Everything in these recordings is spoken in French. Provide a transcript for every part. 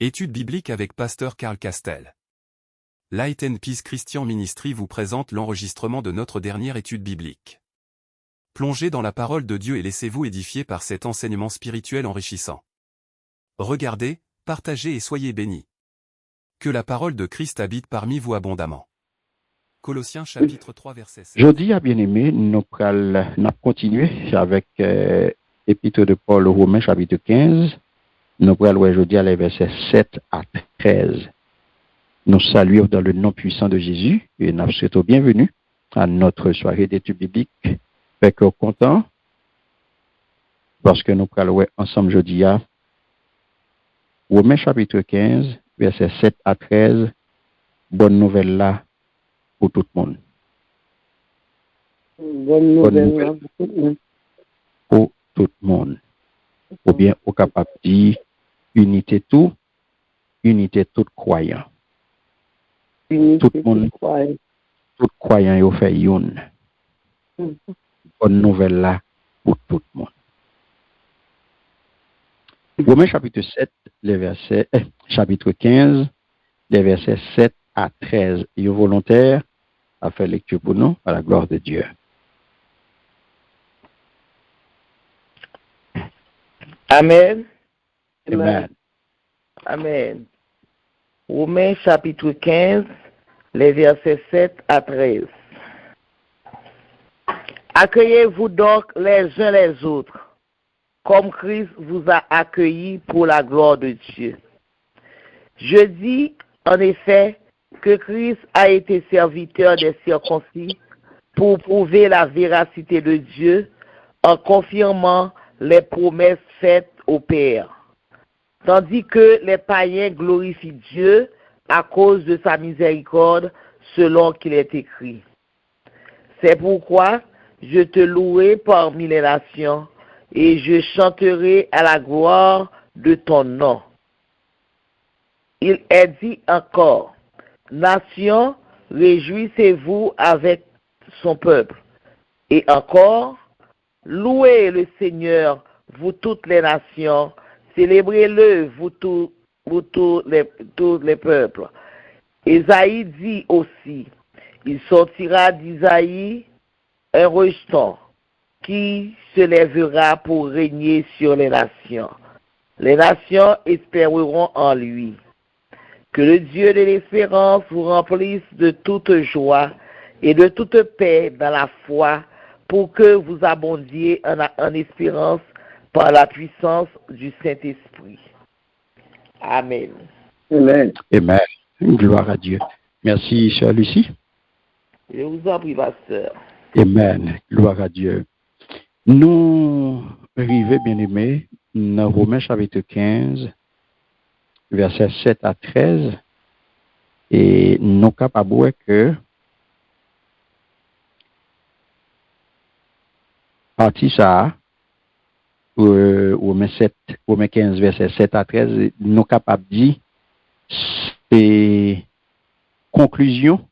Étude biblique avec Pasteur Karl Castel. Light and Peace Christian Ministry vous présente l'enregistrement de notre dernière étude biblique. Plongez dans la parole de Dieu et laissez-vous édifier par cet enseignement spirituel enrichissant. Regardez, partagez et soyez bénis. Que la parole de Christ habite parmi vous abondamment. Colossiens chapitre 3 verset 7. Jeudi, bien-aimé, nous allons continuer avec l'épître de Paul aux Romains chapitre 15. Nous allons aujourd'hui les versets 7 à 13. Nous saluons dans le nom puissant de Jésus et nous souhaitons bienvenue à notre soirée d'études bibliques. Fait que content parce que nous allons ensemble jeudi à Romains chapitre 15, versets 7 à 13. Bonne nouvelle là pour tout le monde. Bonne nouvelle pour tout le monde. Ou bien au capable de dire unité tout croyant. Tout le monde, tout croyant yo fait une. Bonne nouvelle là pour tout le monde. Romains chapitre 7, chapitre 15, les versets 7 à 13. Il est volontaire à faire lecture pour nous, à la gloire de Dieu. Amen. Amen. Amen. Romains chapitre 15, les versets 7 à 13. Accueillez-vous donc les uns les autres, comme Christ vous a accueillis pour la gloire de Dieu. Je dis, en effet, que Christ a été serviteur des circoncis pour prouver la véracité de Dieu en confirmant les promesses faites au Père, tandis que les païens glorifient Dieu à cause de sa miséricorde, selon qu'il est écrit. C'est pourquoi je te louerai parmi les nations et je chanterai à la gloire de ton nom. Il est dit encore, nations, réjouissez-vous avec son peuple. Et encore, louez le Seigneur, vous toutes les nations, célébrez-le, vous tous les peuples. Ésaïe dit aussi, il sortira d'Isaïe un rejeton qui se lèvera pour régner sur les nations. Les nations espéreront en lui. Que le Dieu de l'espérance vous remplisse de toute joie et de toute paix dans la foi, pour que vous abondiez en espérance par la puissance du Saint-Esprit. Amen. Amen. Amen. Gloire à Dieu. Merci, chère Lucie. Je vous en prie, pasteur. Amen. Gloire à Dieu. Nous arrivons, bien-aimés, dans Romains chapitre 15, versets 7 à 13, et nous sommes capables que partie ça, Romains 15, verset 7 à 13, nous sommes capables de dire, c'est conclusion,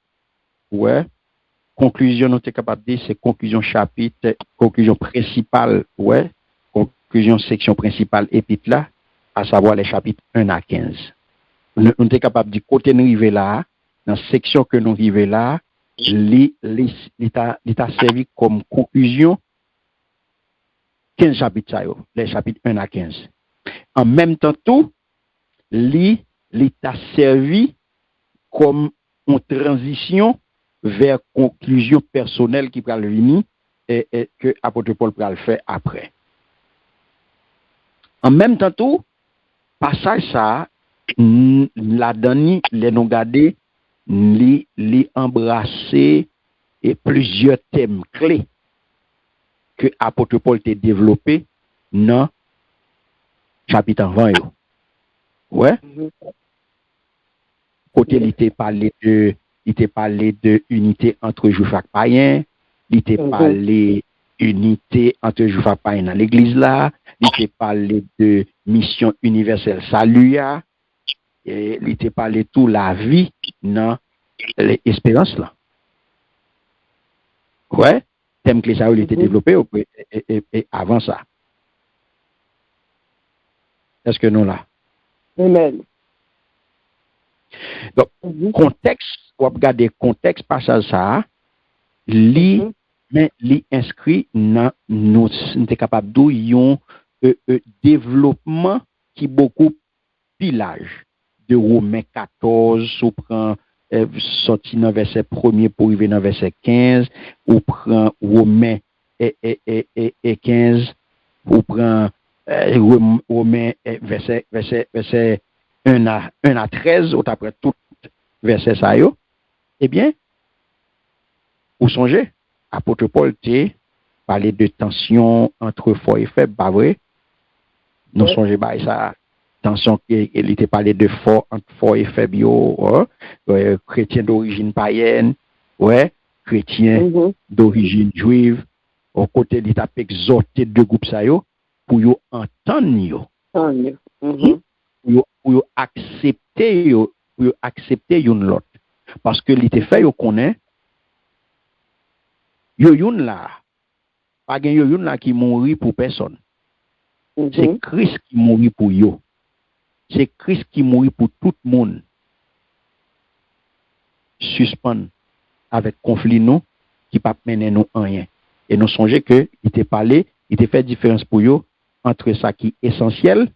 ouais, conclusion, nous sommes capables de dire, c'est conclusion chapitre, conclusion principale, ouais, conclusion section principale épître là, à savoir les chapitres 1 à 15. Nous sommes capables de dire, côté nous arrivons là, dans la section que nous arrivons là, l'État servi comme conclusion 15 chapitres, les chapitres 1 à 15. En même temps, tout, l'État servi comme une transition vers conclusion personnelle qui va venir et que l'apôtre Paul va le faire après. En même temps, tout, passage ça, la dernière, les nous garder, les embrasser et plusieurs thèmes clés que l'apôtre Paul t'a développé dans chapitre 20. Ouais. Côté il t'a parlé de unité entre juifs et païens, il t'a parlé unité entre juifs et païens dans l'église là, il t'a parlé de mission universelle salut, et il t'a parlé de toute la vie dans l'espérance là. Ouais. Thème que ça a été développé et avant ça. Est-ce que nous là? Amen. Donc, contexte, on va regarder contexte passage ça, mais li inscrit dans nous sommes capables de yon développement qui beaucoup pilage de Romains 14, ou prend sorti dans verset 1er pour arriver dans verset 15, ou prend Romains et 15, ou prend Romains verset 1 à 13, ou après tout verset ça yo, eh bien, vous songez, apôtre Paul t'est parlé de tension entre fort et faible, pas vrai? Nous songez bah ça, tension qu'il était parlé de fort entre fort et faible yo, chrétien d'origine païenne, ouais, chrétien d'origine juive, au côté il t'a exhorté deux groupes ça yo pour yo entendre yo. Pour yo accepter yo, pour yo accepter yon l'autre. Parce que il était fait yo connaît yo yon là, pas gen yo yon là qui mourit pour personne. C'est Christ qui mourit pour yo. C'est Christ qui mourit pour tout le monde. Suspend avec conflit nous qui pas mener nous en rien. Et nous songez que il était parlé, il était fait différence pour yo entre ça qui est essentiel,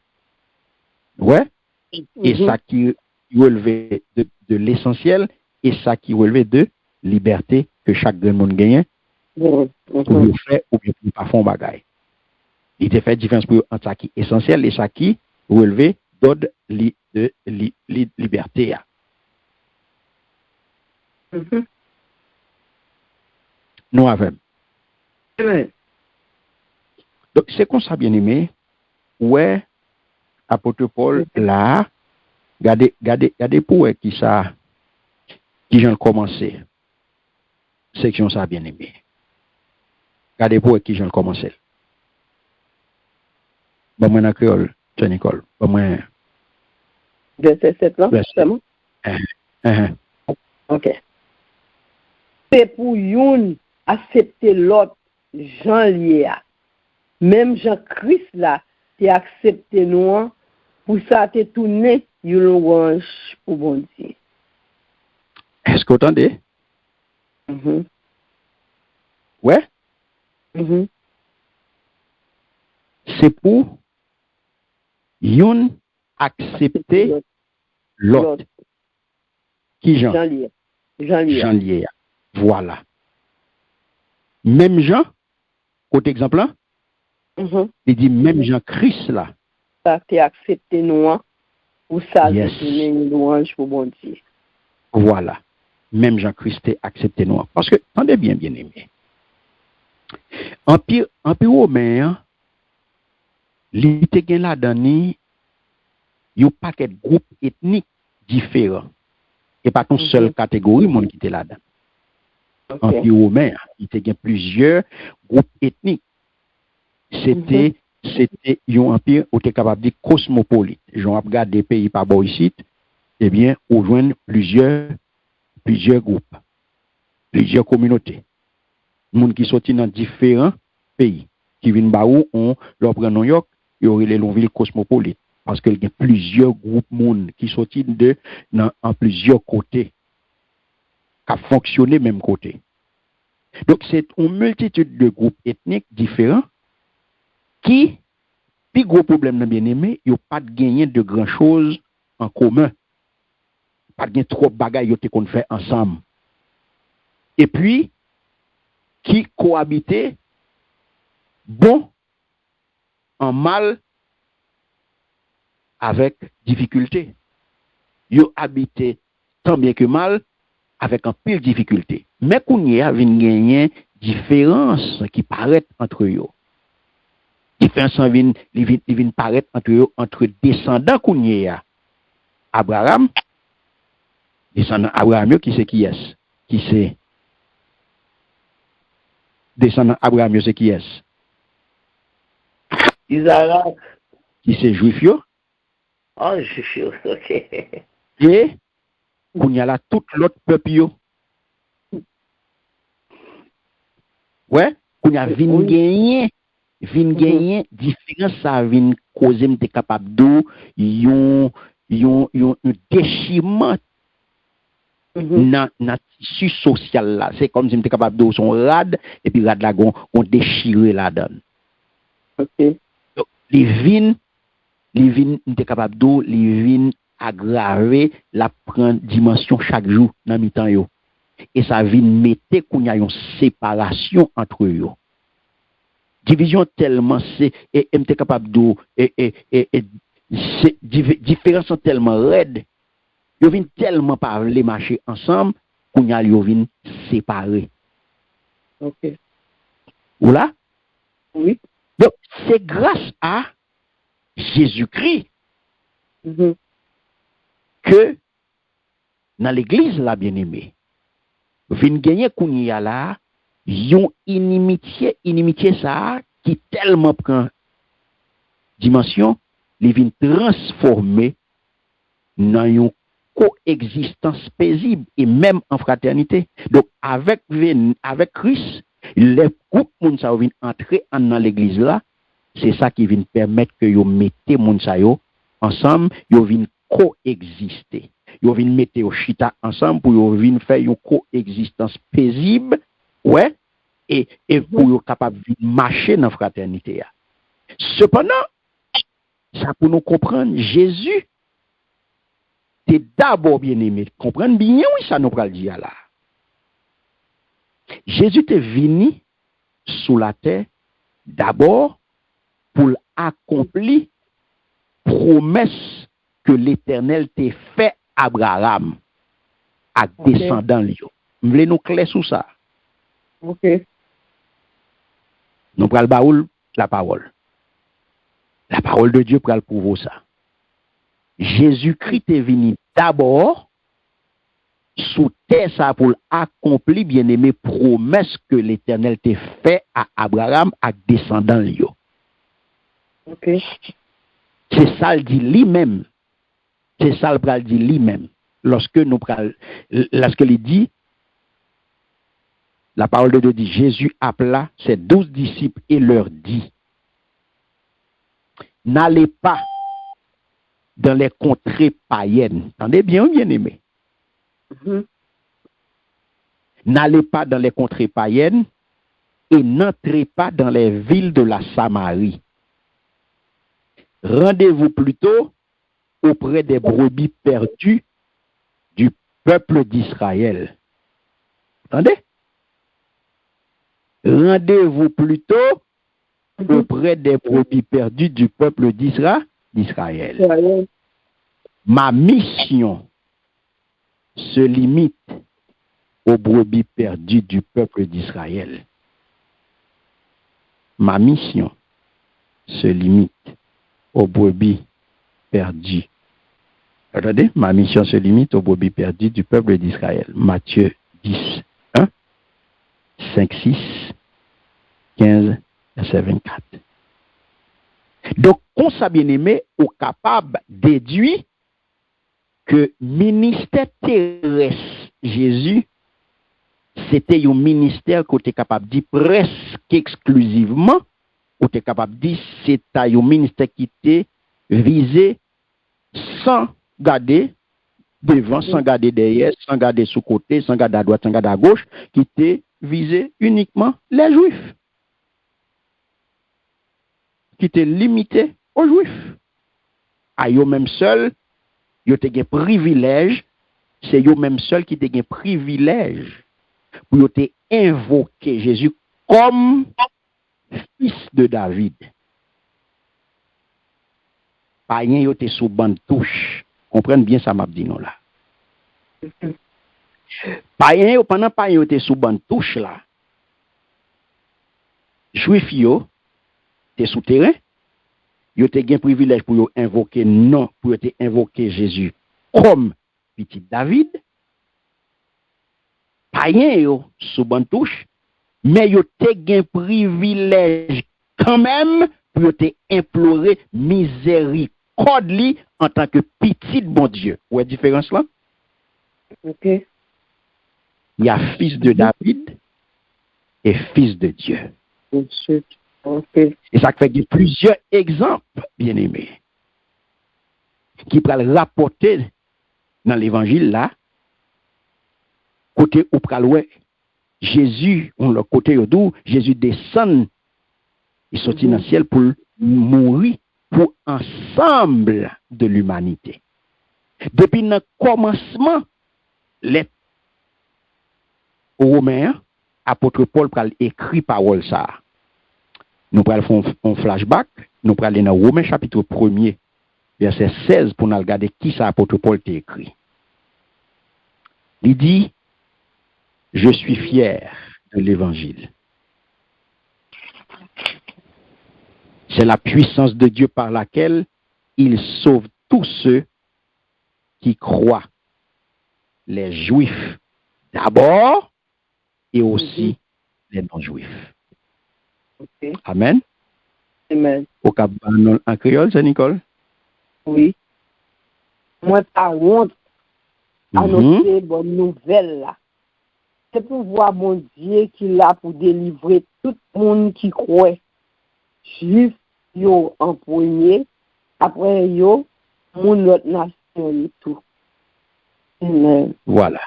ouais, et ça qui relevé de l'essentiel et ça qui relevé de liberté que chaque monde gagne. Pour faire ou bien pour pas faire un bagage. Il te fait différence pour entre ça qui est essentiel et ça qui relevé d'ordre de liberté. Nous avons. Donc c'est comme ça bien aimé. Ouais, apôtre Paul là, regardez pour qui ça qui j'en commencé. Section ça bien aimé. Regardez pour qui j'en commencé. Bon, moi, dans créole, John Nicole. Bon, moi. Verset 7 là, justement. Ok. C'est pour yon accepter l'autre Jean lié. Même Jean-Christ là, t'es accepté nous pour ça t'es tourné yon louange pour bon Dieu. Est-ce que vous entendez? Ouais? C'est pour yon accepter l'autre. Qui Jean? Jean lié. Voilà. Même Jean, côté exemple là, il dit même Jean-Christ là. Ça t'es accepté nous pour ça t'es tourné une louange pour bon Dieu. Voilà. Même Jean-Christ est accepté nous. Parce que, attendez bien aimé. Empire romain, li te gen la dani, yon paquet de groupes ethniques différents. Et pas une seule catégorie, monde qui était là-dedans. Empire romain, il te gen plusieurs groupes ethniques. C'était un empire où tu es capable de dire cosmopolite. J'en regarde des pays par bord ici, eh bien, on joint plusieurs groupes, plusieurs communautés. Moun qui sorti dans différents pays, qui viennent baou, on leur prend New York, il y aurait les longues villes cosmopolites. Parce qu'il y a plusieurs groupes moun qui sortent en plusieurs côtés, qui fonctionnent même côté. Donc, c'est une multitude de groupes ethniques différents qui, puis gros problème dans bien-aimé, ils n'ont pas de gagner de grand chose en commun. Pas de trop de bagages qu'on fait ensemble. Et puis, qui cohabitaient bon en mal avec difficulté. Ils habitaient tant bien que mal avec un pile difficulté. Mais qu'on y a une différence qui paraît entre eux. Différence vient paraître entre eux, entre descendants qu'on y a. Abraham, descendant Abraham, qui c'est qui est? Qui c'est? Descendant Abraham, c'est qui est? Isaac. Qui c'est juif yo? Oh, juif yo, ok. Et, qu'on y a là tout l'autre peuple yo. Ouais, qu'on y a vin gagner, différence ça vin causer m'te capable d'eau, yon déchirement Dans tissu social là, c'est comme si m'était capable de son rad et puis rad là on déchirer la donne. OK. Donc, les vins m'était capable de les vins aggraver la prendre dimension chaque jour dans mi-temps yo. Et ça vient mettre qu'on y a une séparation entre eux. Division tellement c'est et m'était capable de différence tellement raide. Yo vinn tellement pas les marcher ensemble qu'on y a yo vinn séparés. OK. Ou là? Oui. Donc c'est grâce à Jésus-Christ que dans l'église là bien-aimé, vinn gagner qu'on y a là yon inimitié ça qui tellement prend dimension, les vinn transformer dans une coexistence paisible et même en fraternité. Donc avec Christ, les groupes moun sa vinn entrer dans l'église là, c'est ça qui vient permettre que yo mettez moun sa yo ensemble, yo vinn coexister. Yo vinn mettre yo chita ensemble pour yo vinn faire une coexistence paisible, ouais, et pour yo capable de marcher dans fraternité. Cependant, ça pour nous comprendre, Jésus c'est d'abord bien aimé. Comprendre bien, oui, ça nous pral dire là. Jésus est venu sous la terre d'abord pour accomplir promesse que l'Éternel t'a fait à Abraham, à descendant lui. Vous voulez nous clair sur ça? OK. Nous pral baoul la parole. La parole de Dieu pral prouver ça. Jésus-Christ est venu d'abord sous terre ça pour accomplir bien-aimé promesse que l'Éternel t'a fait à Abraham à descendant lui. OK. C'est ça le dit lui-même. C'est ça le dit lui-même. Lorsque il dit, la parole de Dieu dit, Jésus appela ses 12 disciples et leur dit, n'allez pas dans les contrées païennes. Entendez bien, bien-aimé. N'allez pas dans les contrées païennes et n'entrez pas dans les villes de la Samarie. Rendez-vous plutôt auprès des brebis perdues du peuple d'Israël. Entendez? Rendez-vous plutôt auprès des brebis perdues du peuple d'Israël. Ma mission se limite aux brebis perdues du peuple d'Israël. Ma mission se limite aux brebis perdues. Regardez, ma mission se limite aux brebis perdues du peuple d'Israël. Matthieu 10, 1, 5, 6, 15, verset 24. Donc, on s'est bien aimé, ou capable de déduire que ministère terrestre Jésus, c'était un ministère qu'on était capable de dire presque exclusivement, ou était capable de dire c'est un ministère qui était visé sans garder devant, sans garder derrière, sans garder sous côté, sans garder à droite, sans garder à gauche, qui était visé uniquement les Juifs, qui était limité aux Juifs. À eux même seuls, ils ont un privilège, c'est eux même seuls qui ont un privilège pour invoquer Jésus comme fils de David. Païen yo te sous bande touche. Comprenez bien ça m'a dit non là. Païen yo pendant païen yo te sous bande touche là. Juif yo te souterrain. Yo te gen privilège pour yo invoquer non, pour yo te invoquer Jésus comme petit David. Païen yo sous bande touche, mais yo te gen privilège quand même pour yo te implorer miséricorde en tant que petit bon Dieu. Où est la différence là? OK. Il y a fils de David et fils de Dieu. Ensuite, OK. Et ça fait qu'il y a plusieurs exemples, bien aimés, qui peuvent rapporter dans l'évangile là, côté où pral ouais Jésus on le côté d'où Jésus descend il sortit dans le ciel pour mourir pour ensemble de l'humanité. Depuis le commencement les Romains apôtre Paul pral écrit parole ça. Nous pral faire un flashback, nous pral aller dans Romains chapitre 1er verset 16 pour nous regarder qui ça apôtre Paul t'a écrit. Il dit je suis fier de l'évangile. C'est la puissance de Dieu par laquelle il sauve tous ceux qui croient, les juifs d'abord et aussi les non-juifs. Okay. Amen. Amen. Au cap en créole, c'est Nicole? Oui. Moi, par contre, annoncer bonne nouvelle là. C'est pour voir mon Dieu qui l'a pour délivrer tout le monde qui croit. Juif, yo en premier, après yo, mon autre nation et tout. Amen. Voilà.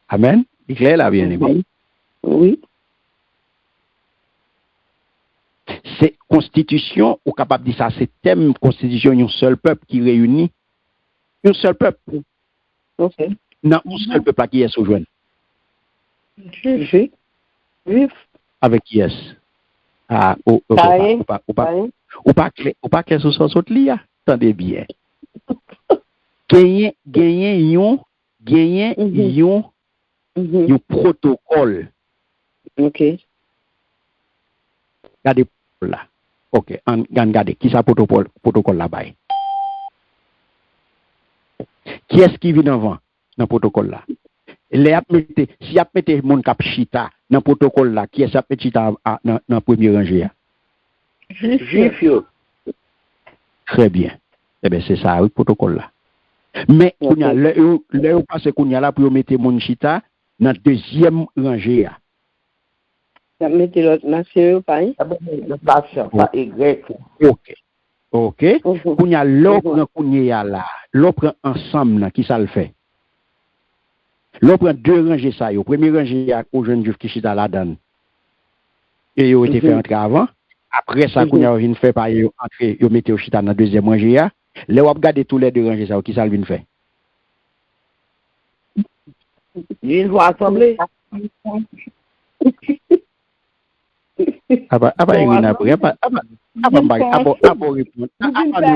Amen. C'est clair là, bien aimé. Oui. C'est constitution, ou capable de dire ça, c'est thème constitution, un seul peuple qui réunit. Un seul peuple. Ok. Non, un seul peuple qui est au joint. Juif. Avec qui est? Ah, ou pas qu'elle se soit là. Attendez bien. Gagner un protocole. Ok. Regardez là. Ok, regardez qui ça protocole là-bas. Qui est-ce qui vient avant dans le protocole là? Si y a mis mon cap chita dans le protocole là, qui est-ce qui a mis chita dans la première rangée? Juif. Très bien. Eh bien, c'est ça, le protocole là. Mais, là, où passe qu'on y a là pour mettre mon chita dans la deuxième rangée. Ça mettez l'autre nation, pas hein? Pas Y. Ok. Qu'on y a l'autre qu'on y a là. L'autre ensemble, qui ça le fait? L'autre deux rangées ça. Au premier rangée, aux jeunes juifs qui chita là-dedans. Et ils ont été fait entrer avant. Après ça, qu'on y a venu faire par eux entrer, ils ont mis au chita dans la deuxième rangée. Les wap gade tous les deux rangées ça, qui ça le vient faire? Ils vont assembler.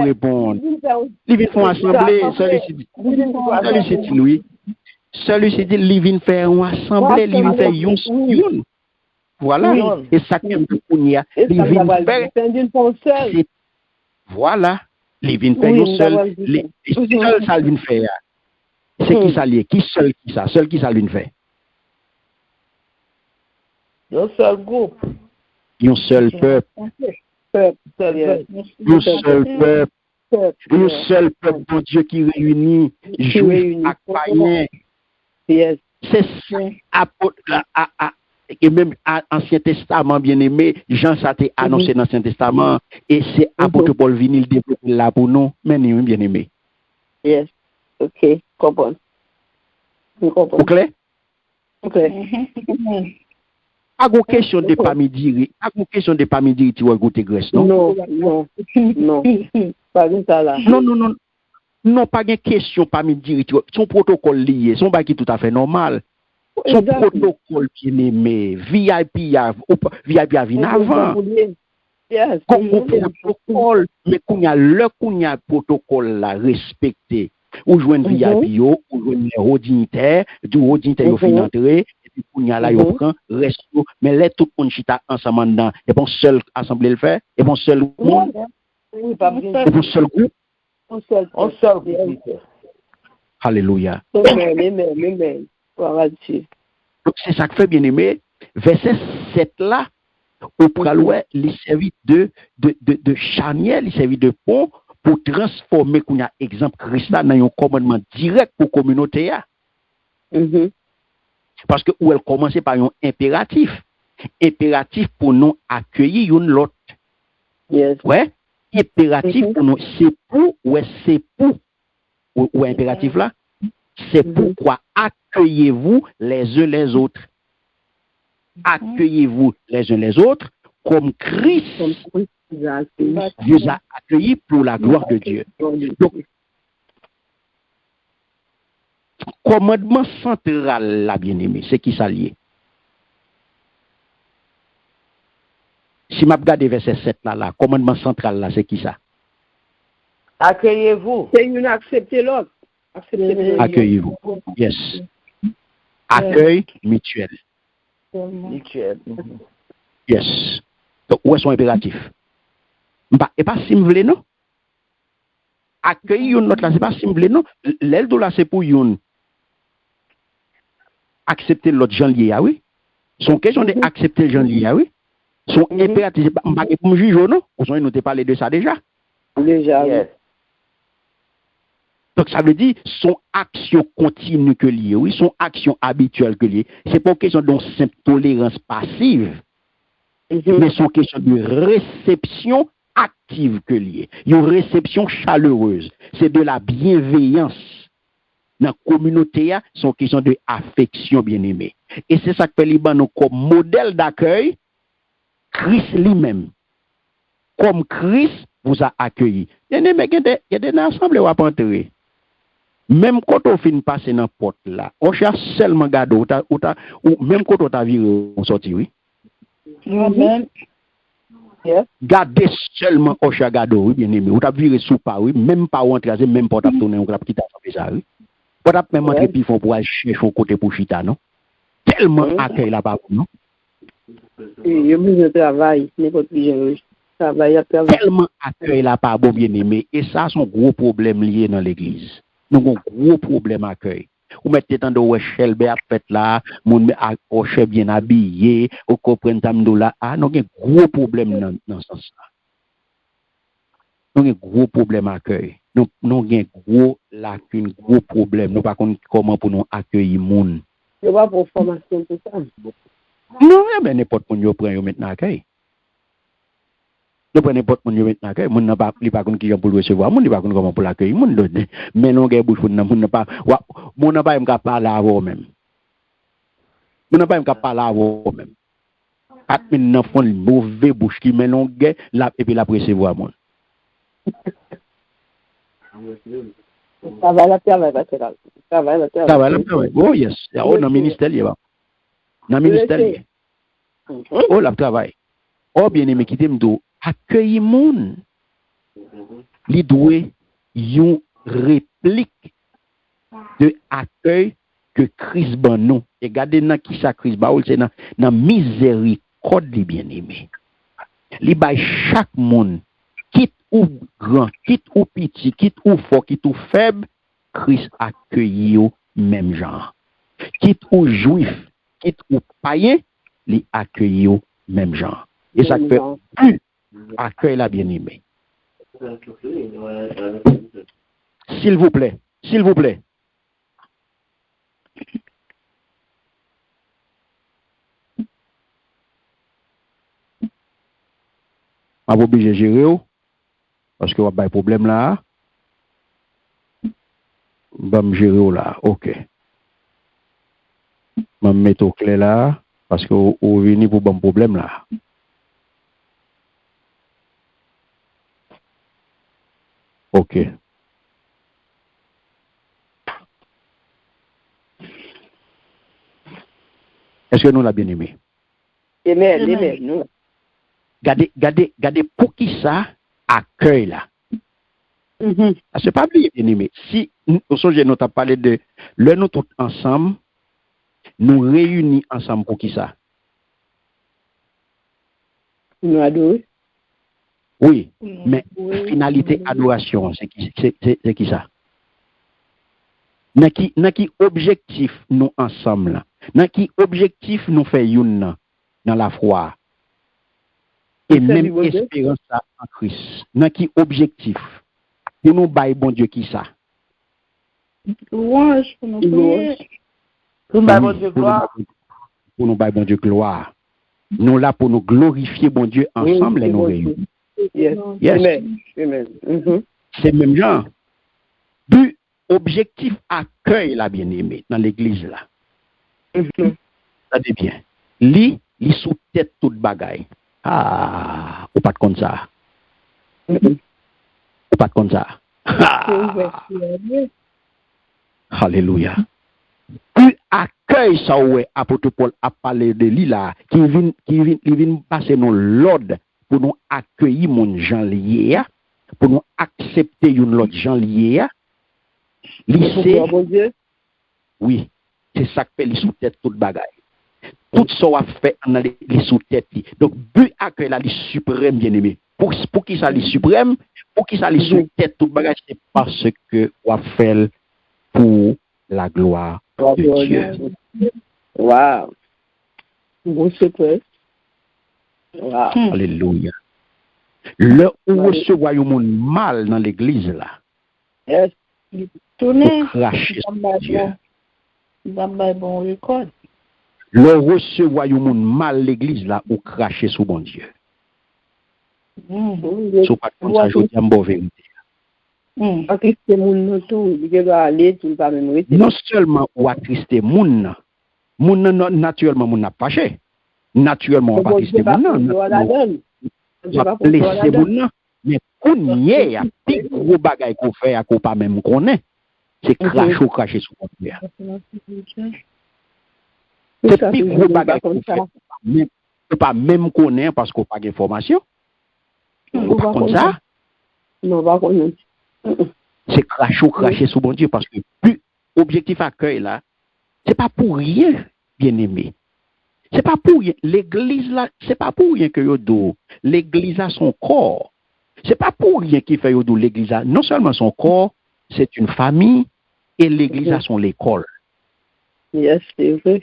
Répondre. Ils vont assembler, celui-ci Louis. Celui-ci dit, ils vont faire une assemblée, ils vont faire une. Voilà. Et ça qui est pour nous, ils vont faire. Voilà. Les vins fait un seul, les seuls ça vient faire. C'est qui ça lié? Qui seul qui ça? Seul qui ça vient faire? Un seul groupe. Un seul peuple. Un seul peuple de Dieu qui réunit juifs et païens. C'est ça. Et même Ancien Testament, bien aimé, Jean ça t'a annoncé dans l'Ancien Testament, et c'est apôtre Paul Vinil développé là pour nous, mais nous, bien aimé. Yes, ok, comprends. Au clair? Ok. A une question de pas midi, tu vas goûter graisse, non? Non, pas de ça là. Non, pas de question pas midi, son protocole lié, son bail qui tout à fait normal. Son protocole bien aimé, VIP a venu avant. Comme protocole, mais qu'on y a protocole là respecté. Ou joindre VIP, ou joindre les hauts dignitaires, du haut dignitaire au fin d'entrée, et puis qu'on y a là, il prend, resto, mais là, tout le monde chita ensemble dedans. Et bon, seul assemblée le fait, et bon, seul monde, et bon, seul groupe. Un seul groupe. Alléluia. Amen. Donc, c'est ça que fait bien aimé. Verset 7 là, au pralouet, il servit de charnière, il servit de pont pour transformer, qu'on a exemple Christ là, dans un commandement direct pour la communauté. Parce que où elle commençait par un impératif. Impératif pour nous accueillir une l'autre. Yes. Ouais. Impératif pour nous, c'est pour, ouais, c'est pour. Ou impératif là? C'est pourquoi accueillez-vous les uns les autres. Accueillez-vous les uns les autres comme Christ vous a accueilli pour la gloire de Dieu. Donc, commandement central, là, bien-aimé, c'est qui ça lié? Si je regarde verset 7 là, commandement central là, c'est qui ça? Accueillez-vous. C'est une accepter l'autre. Accueillez-vous. Yes. Accueil mutuel. Mutuel. Yes. Donc, où est son impératif? Et pas si vous voulez, non? Accueillir notre là, c'est pas si vous voulez, non? L'aile de là, c'est pour yon. Accepter l'autre gens lié, ah oui? Son question d'accepter les gens liés, ah oui? Son impératif, c'est pas pour me juger, non? Vous avez noté parler de ça déjà? Déjà, Yes. Donc, ça veut dire son action continue que liée, oui, son action habituelle que liée. C'est pas une question de simple tolérance passive, mais c'est une question de réception active que liée. Une réception chaleureuse. C'est de la bienveillance. Dans la communauté, c'est une question de affection bien-aimée. Et c'est ça que fait Liban comme modèle d'accueil, Christ lui-même. Comme Christ vous a accueilli. Bien-aimé, il y a des assemblées où on peut entrer. Même quand on finit passer dans la porte là, on cherche seulement gado, ou même quand on t'a viré, on sortit, oui. Amen. Gardez seulement on cherche gado, oui, bien aimé. On t'a viré sous pas, oui, même pas rentrer, même pas tourner, on t'a quitter ça, oui. On t'a même entrer puis pour aller chercher un côté pour chita, non? Tellement accueil là-bas, non? Il y a besoin de travail, n'importe qui j'ai travail à travail. Tellement accueil là-bas, bon bien aimé. Et ça, c'est un gros problème lié dans l'église. Nous avons un gros problème accueil. Vous mettez tant de Weshel à fait là, moun Oche bien habillé, ou comprendre tamdo là, nous avons un gros problème dans ce sens-là. Nous avons un gros problème accueil. Nous avons un gros lacune, gros problème. Nous ne savons pas comment pour nous accueillir moun. Il n'y a pas pour formation tout ça. Non, mais n'importe qui nous prend maintenant accueil. Nous prenons n'importe qui maintenant accueil. Moun n'a pas qui pour le recevoir, moun n'a pas comment pour l'accueillir. Mais non, moun n'a pas même parler avant même. Moun n'a pas même parler avant même. Admin n'a font une mauvaise bouche qui met non là et puis la recevoir moun. Ça va la travail. Oh yes, oh dans ministère là. Dans ministère. Oh la travail. Oh bien aimé qui t'aime do accueillir moun. Li doué yon réplique de accueil que Christ ban nous. Et regardez dans qui ça Christ ba ou c'est dans miséricorde li bien aimé. Li bay chaque monde quitte ou grand, quitte ou petit, quitte ou fort, quitte ou faible, Christ accueille au même genre. Quitte ou juif, quitte ou païen, li accueille au même genre. Et ça fait plus accueil la bien-aimé. S'il vous plaît, s'il vous plaît. Je vais obligé de gérer parce que vous avez un problème là. Je vais gérer là. Ok. Je vais mettre au clé là parce que vous venez pour un problème là. Ok. Est-ce que nous l'avons bien aimé? Amen, nous. Gardez pour qui ça accueille là. C'est pas bien aimé. Si nous avons parlé de nous tous ensemble, nous réunis ensemble pour qui ça? Nous adorer. Oui, mais finalité adoration, c'est qui ça? Dans qui objectif nous ensemble là? Dans qui objectif nous fait une dans la foi? Et même espérance en Christ. Dans qui objectif? Pour nous bailler bon Dieu qui ça? Louange pour nous prier. Pour nous bailler bon Dieu gloire. Pour nous bailler bon Dieu gloire. Nous là pour nous glorifier bon Dieu ensemble et nous réunis. Yes. Amen. C'est même genre. But objectif accueil la bien-aimé dans l'église là. Regardez bien. Li sous tête toute bagaille. Ah, ou pas de comme ça. Ou pas de comme ça. Alléluia. Puis accueil ça ouais apôtre Paul a parlé de lui là qui vient passer dans l'ordre pour nous accueillir mon gens lié pour nous accepter une l'autre gens lié lycée oui c'est ça que fait les sous tête toute bagaille tout ça a fait dans les sous tête donc but accueil là les suprême bien-aimé pour qui ça les suprême pour qui ça les sous tête toute bagaille c'est parce que on fait pour la gloire de Dieu. Wow. Bon secret. Wow. Alléluia. Le où recevoir un monde mal dans l'église là. Yes. Pour cracher sur Dieu. Bon record. Le recevoir un monde mal l'église là ou cracher sur bon Dieu. So pas comme ça je dis en bonne vérité. Non seulement ou attrister moun naturellement moun n'a pas fâché. Naturellement on pas attrister moun on laisser moun mais kounye y a plus gros bagay qu'on fait à qu'on pas même connaît. C'est cracher sur mon Dieu. C'est plus gros bagay qu'on fait mais pas même connaît parce qu'on pas d'information. Ou pas comme ça. Non, pas comme c'est cracher sur bon Dieu parce que plus objectif accueil là, c'est pas pour rien, bien aimé. C'est pas pour rien. L'église là, c'est pas pour rien que yodo. L'église a son corps. C'est pas pour rien qu'il fait yodo l'église a non seulement son corps, c'est une famille et l'église a son école. Yes, c'est vrai.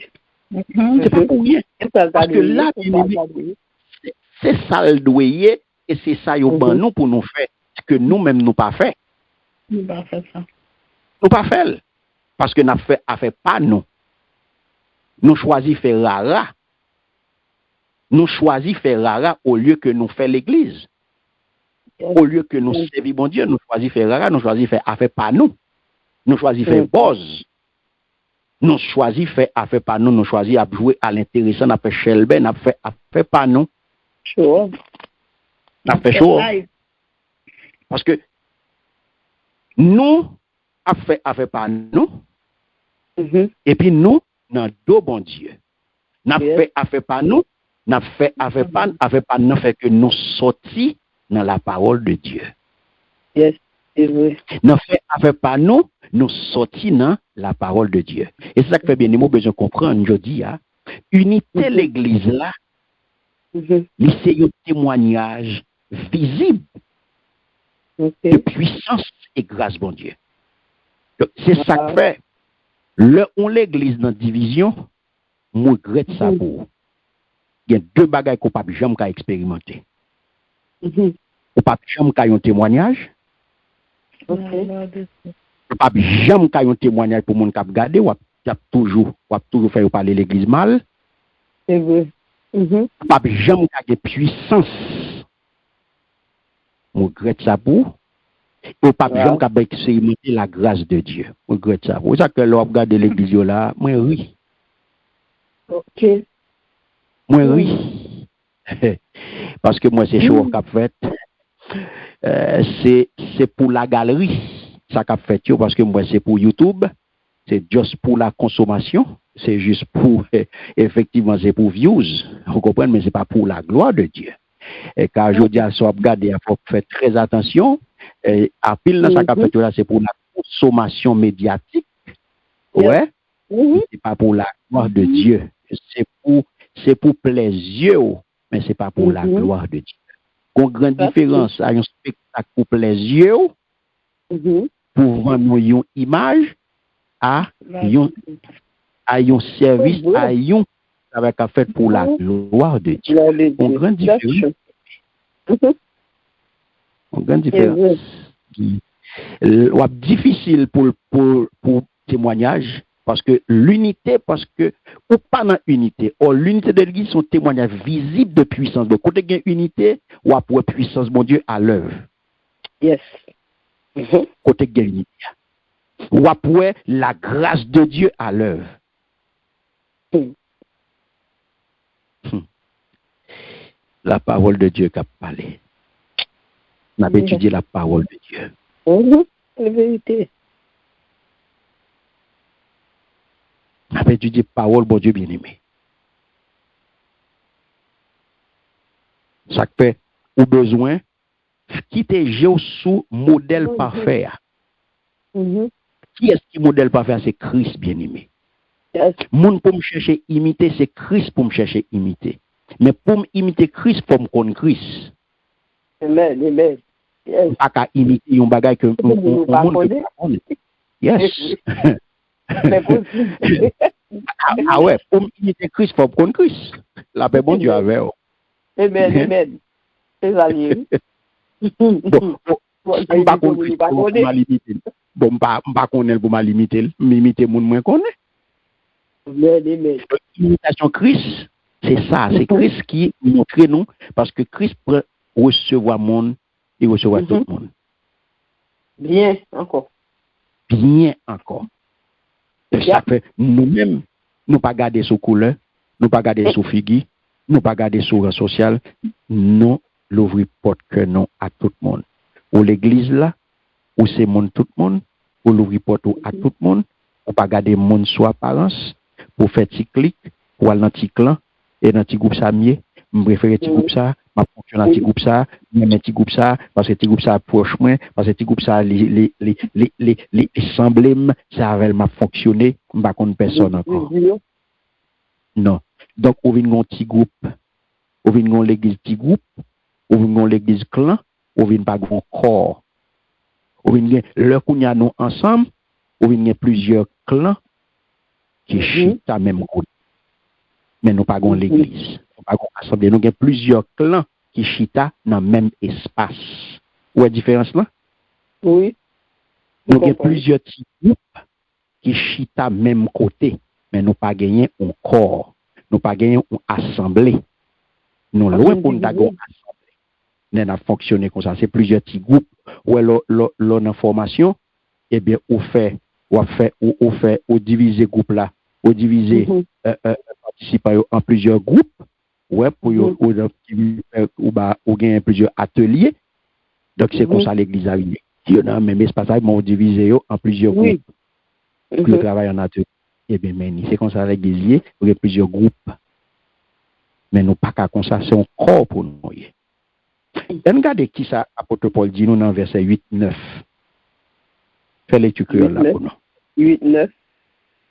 C'est pas pour rien. Parce que là, c'est ça le doyer et c'est ça yo ban nous pour nous faire que nous-mêmes nous pas fait. Nous pas fait ça. Nous pas fait. Parce que nous fait pas nous. Nous choisi faire rara. Nous choisi faire rara au lieu que nous fait l'église. Au lieu que nous servir bon Dieu, nous choisi faire rara, nous choisi faire affaire pas nous. Nous choisi faire buzz. Nous choisi faire affaire pas nous, nous choisi à jouer à l'intéressant, à faire Shelben, à faire affaire pas nous. Sure. À faire chaud. Parce que nous a fait affaire par nous et puis nous dans deux bon Dieu n'a fait affaire par nous n'a fait affaire par nous fait que nous sortis dans la parole de Dieu. Yes, c'est vrai. N'a fait affaire par nous sortis dans la parole de Dieu. Et c'est ça que fait bien nous besoin comprendre je dis unité l'église là c'est un témoignage visible de puissance et grâce bon Dieu. C'est ça que fait. On l'église dans division, je regrette ça pour. Il y a deux bagages qu'on ne peut jamais expérimenter. On ne peut jamais un témoignage. On ne peut jamais un témoignage pour mon cap garder. On va toujours faire parler l'église mal. C'est vrai. On ne peut jamais une puissance. Je regrette ça pour. Et pas jamais qu'à expérimenter la grâce de Dieu. Je regrette ça. Pour ça que l'on regarde l'église là, moi oui. OK. Moi oui. Parce que moi c'est chaud qu'a fait. C'est pour la galerie. Ça qu'a fait parce que moi c'est pour YouTube. C'est juste pour la consommation. C'est juste pour effectivement c'est pour views. Vous comprenez mais c'est pas pour la gloire de Dieu. Et quand je dis à ça regarder, il faut faire très attention. Et à pile dans sa capture là, c'est pour la consommation médiatique. Ouais. C'est pas pour la gloire de Dieu. C'est pour plaisir, mais c'est pas pour la gloire de Dieu. Une grande différence à un spectacle pour plaisir, pour vendre une image à un service, à un avec à fait pour la gloire de Dieu. Une grande différence. Une grande différence. Difficile pour témoignage parce que l'unité, parce que ou pas dans l'unité, or l'unité de l'église sont témoignage visible de puissance. Donc côté gain unité ou après puissance mon Dieu à l'œuvre. Yes. Côté gain unité. Ou après la grâce de Dieu à l'œuvre. La parole de Dieu qui a parlé. On a étudié la parole de Dieu. La vérité. On a étudié la parole de Dieu bien-aimé. Ça fait au besoin quitter Jésus sous modèle parfait. Qui est-ce qui modèle parfait? C'est Christ bien-aimé. Moun pour me chercher imiter, c'est Christ pour me chercher imiter. Mais pour me imiter Christ, pour me connaître Christ. Amen, amen. Yes. Pas qu'à imiter un bagage que on monde. Yes. Ah ouais, pour me imiter Christ, faut me connaître Christ. La paix bon Dieu avec. Amen, amen. C'est allié. Bon, on pas connaître pour limiter. Bon, pas connaître pour limiter, m'imiter moun moins connaît. Amen, amen. L'imitation Christ, c'est ça, c'est Christ qui montre nous, parce que Christ peut recevoir le monde et recevoir tout le monde. Bien encore. Bien encore. Ça fait nous-mêmes, nous pas garder sous couleur, nous pas garder sous figure, nous pas garder sous rang social, nous l'ouvrir porte que non à tout le monde. Ou l'église là, ou c'est monde tout le monde, ou l'ouvrir porte à tout le monde, ou pas garder monde sous apparence, pour faire petit clic, pour aller dans petit clan, et dans petit groupe ça mieux, je préfère petit groupe ça, je fonctionne dans petit groupe ça, je mets petit groupe ça, parce que petit groupe ça approche moins, parce que petit groupe ça, les semblem, ça avait m'a fonctionné, je ne vais pas personne encore. Non. Donc, on vient un petit groupe, on vient l'église petit groupe, on vient l'église clan, on vient pas grand corps. On vient le qu'on y a nous ensemble, on vient plusieurs clans qui chutent à même côté. Mais nous pas l'église. Nous pas assemblée. Nous avons plusieurs clans qui chutent dans le même espace. Où est la différence là? Oui. Nous avons plusieurs petits groupes qui chutent à même côté. Mais nous pas gagné un corps. Nous pas gagné une assemblée. Nous loin pour nous assemblée. Nous avons fonctionné comme ça. C'est plusieurs petits groupes. Où est l'information? Eh bien, on diviser groupe là, on diviser participants en plusieurs groupes, ouais, pour ou gagner plusieurs ateliers. Donc c'est comme ça l'église a eu. Il y en a même espace on divisé en plusieurs groupes. Le travail en atelier. Eh bien, c'est comme ça l'église, il y a plusieurs groupes. Mais nous pas qu'à comme ça, c'est un corps pour nous. Regardez qui ça apôtre Paul dit nous dans verset 8-9. Fais l'étude là pour nous. 8-9.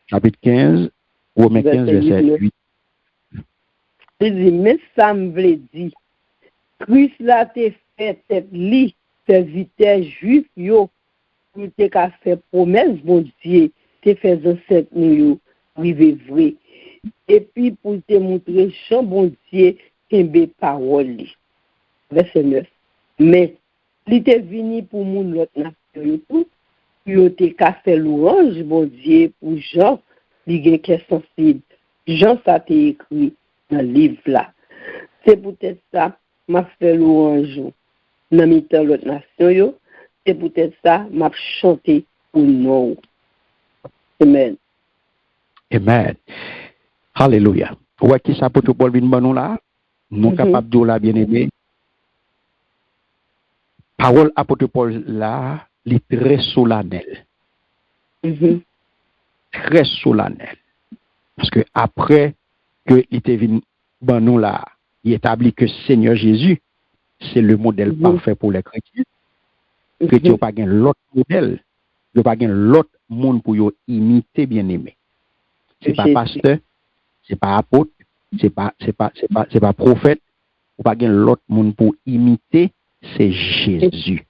Chapitre 15, Romains 15, verset 8. Il dit, mais ça me veut dire, Christ là te fait tête li, serviteur juif yo, pour te ka fait promesse, bon Dieu, te fait cette nous privé vrai. Et puis pour te montrer champ bon Dieu, kembe parole li. Verset 9. Mais, il était venu pour mon l'autre nation tout, puis te ka fait louange, bon Dieu, pour Jean, li gen sensible. Jean, ça te écrit dans le livre là. C'est peut-être ça, m'a fait louange dans mi-temps l'autre nation yo. C'est peut-être ça, m'a chanté pour nous. Amen. Amen. Alléluia. Ouais, qui ça pour tout Paul vin banou là? Nous capable de la bien aimé. Parole apôtre Paul là, il est très solennel. Très solennel. Parce que après que il était venu banou là, il établit que Seigneur Jésus, c'est le modèle parfait pour les chrétiens. Chrétiens n'ont pas l'autre modèle, ils n'ont pas l'autre monde pour imiter bien aimé. C'est pas pasteur, c'est pas apôtre, c'est pas prophète, ou pas l'autre monde pour imiter, c'est Jésus.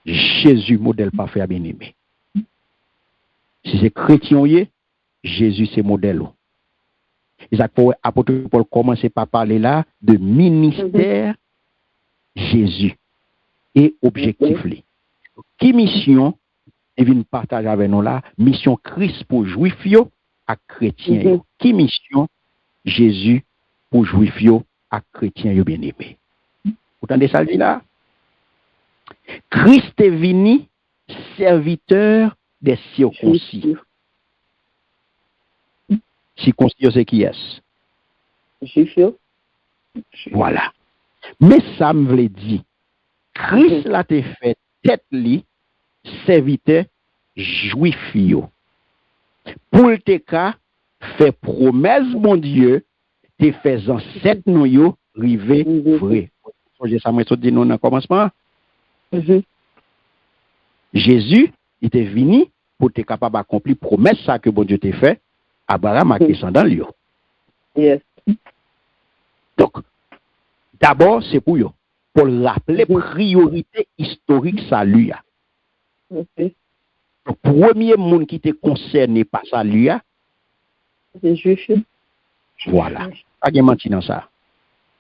Jésus modèle parfait bien aimé. Si c'est chrétien, Jésus c'est modèle. Apôtre Paul commence par parler là de ministère Jésus et objectif. Qui mission et vient partager avec nous là, mission Christ pour juif yo à chrétien. Qui mission Jésus pour juif yo à chrétien yo bien aimé. Vous entendez ça dit là? Christ est venu serviteur des circoncis. Circoncis, c'est qui est-ce? Juif. Voilà. Mais ça me veut dire, Christ l'a te fait tête li, serviteur juif yo. Pour te cas, fait promesse, mon Dieu, te fait ancêtre nous yo, rivé vrai. Ça m'a dit non dans le commencement. Jésus, il était venu pour être capable d'accomplir promesse ça que bon Dieu t'a fait. Abraham a descendu lui. Yes. Donc, d'abord, c'est pour eux. Pour rappeler priorité historique salut. Okay. Le premier monde qui était concerné par salut, C'est juif. voilà. Pas de mentir dans ça.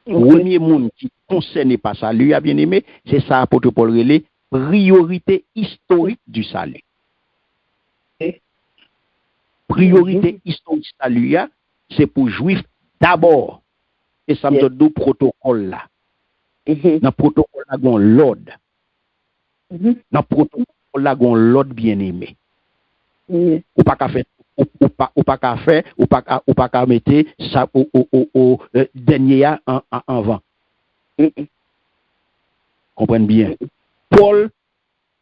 Le premier monde qui est concerné par salut, bien aimé, c'est ça, apôtre Paul relais, priorité historique du salut. Okay. Priorité historique du salut, c'est pour juifs d'abord. Et ça me donne deux protocoles là. Dans le protocole là, on l'ordre. Dans le protocole là, on l'ordre bien aimé. Ou pas qu'à faire, ou pas qu'à faire, ou pas qu'à mettre ça au dernier en avant. Comprenez bien. Paul,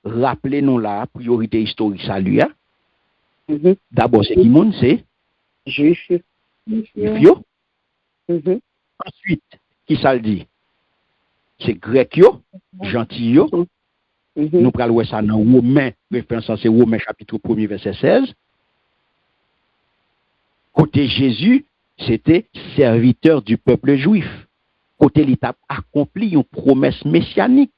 rappelez-nous la priorité historique salut. D'abord, c'est qui monde, c'est Juif. Juif. Ensuite, qui ça le dit? C'est grec yo, gentil yo. Nous prenons voir ça dans Romains, référence c'est Romains chapitre 1er verset 16. Côté Jésus, c'était serviteur du peuple juif. Côté l'étape accompli une promesse messianique.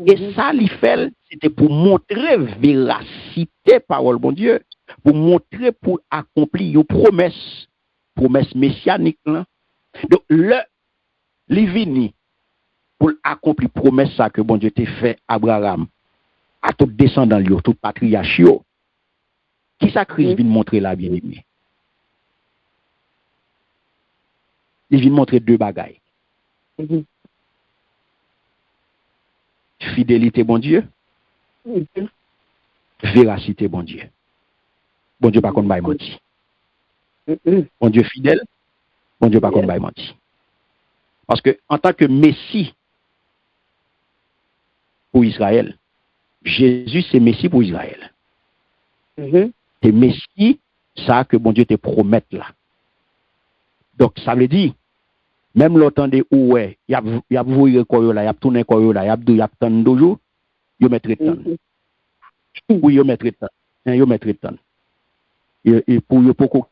Et ça, l'ifel, c'était pour montrer véracité parole bon Dieu, pour montrer pour accomplir une promesse messianique là. Donc les vini pour accomplir promesse ça que bon Dieu t'a fait Abraham à tout descendant lui, tout patriarche. Qui ça Christ vient montrer là bien aimé? Il vient montrer deux bagailles. Fidélité bon Dieu. Véracité bon Dieu. Bon Dieu pas qu'on va mentir. Bon Dieu fidèle. Bon Dieu pas qu'on va mentir. Parce que en tant que Messie pour Israël, Jésus c'est Messie pour Israël. C'est Messie ça que bon Dieu te promet là. Donc ça veut dire même l'entendez où il y a voué quoi là, il y a tourné quoi là, il y a tant de jours, il mettre temps. Oui, il mettre temps. Il mettre temps. Et pour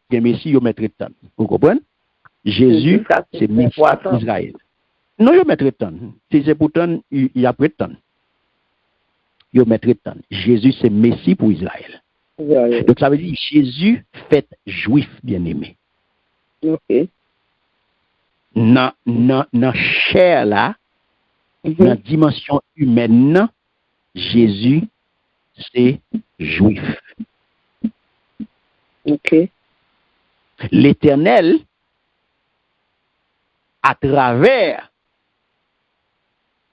que Messie il mettre temps. Vous comprenez? Jésus c'est Messie pour Israël. Non, il mettre temps. Si c'est pourtant il y a près de temps. Il mettre temps. Jésus c'est Messie pour Israël. Donc ça veut dire Jésus fait juif bien-aimé. OK. Dans chair là, dans dimension humaine, Jésus c'est juif. OK. L'Éternel, à travers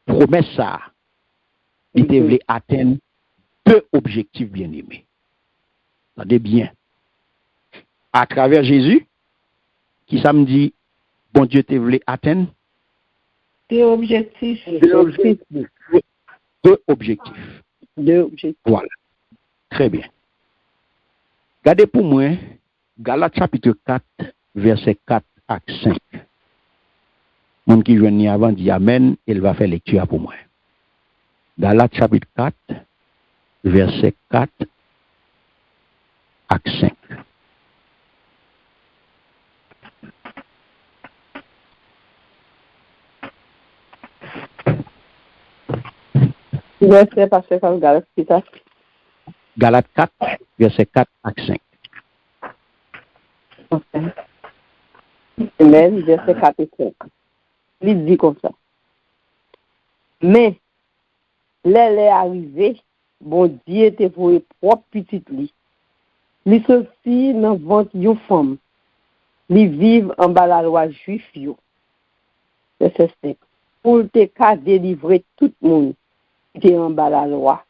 promesse ça, il devait atteindre deux objectifs bien-aimés. Attendez bien. À travers Jésus, qui ça me dit, bon Dieu te voulait atteindre? Deux objectifs. Deux objectifs. Voilà. Très bien. Regardez pour moi, Galates chapitre 4, verset 4 à 5. Mon qui vient avant dit Amen, il va faire lecture pour moi. Galates chapitre 4, verset 4 à 5. Verset passé comme Galates, c'est ça? Galates 4, verset 4 à 5. OK. Amen, verset 4 et 5. Il dit comme ça. Mais, l'elle est arrivée, bon Dieu te voué propre petite li. Li sorti dans ventre yon femme. Li vive en bas la loi juif yo. Verset 5. Pour te ka délivrer tout le monde qui est en bas la loi,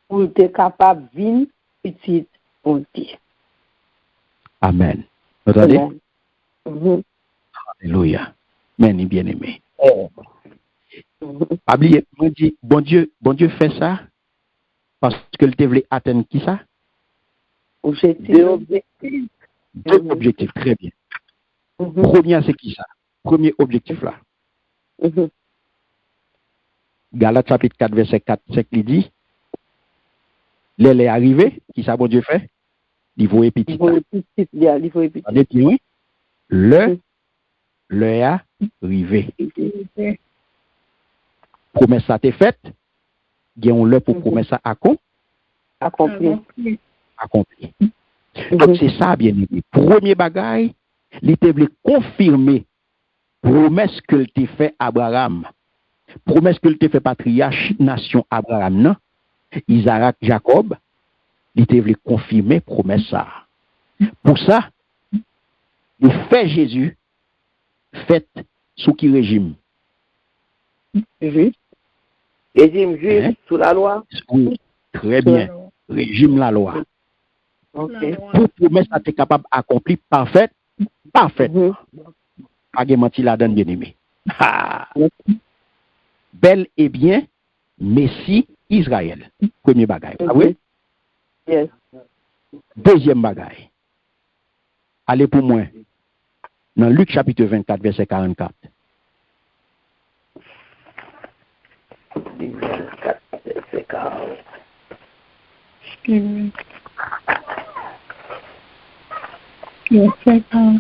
pour être capable de vivre petit on dit. Amen. Vous entendez? Mhm. Alléluia. Merci, bien-aimé. Mhm. Pas oublier, moi dit, bon Dieu fait ça parce que le voulait atteindre qui ça? Objectif. Deux objectifs. Deux objectifs, très bien. Mhm. Premier, c'est qui ça? Premier objectif là. Mhm. Galates chapitre 4, verset 4, 5, il dit, l'elle est arrivée, qui ça bon Dieu fait? Il faut petit. Il faut petit, il faut petit. Attendez, puis oui. Le est arrivé. Promesse ça t'est faite. Gagnons le pour promesse ça Accompli. accompli. Donc c'est ça, bien aimé. Premier bagaille, il te voulait confirmer promesse que t'a fait Abraham. Promesse que t'a fait patriarche nation Abraham, non? Isaac, Jacob, il te voulait confirmer promesse ça. Pour ça, il fait Jésus fait sous qui régime? Juste. Régime juste Hein? sous la loi. Oui, très bien. Régime la loi. Ok. Pour promesse ça t'es capable d'accomplir parfait. Mhm. Pas de mentir la donne bien aimé. Bel et bien, Messie Israël. Premier bagaille. Ah oui? Yes. Deuxième bagaille. Allez pour moi. Dans Luc chapitre 24, verset 44. 24, verset 40.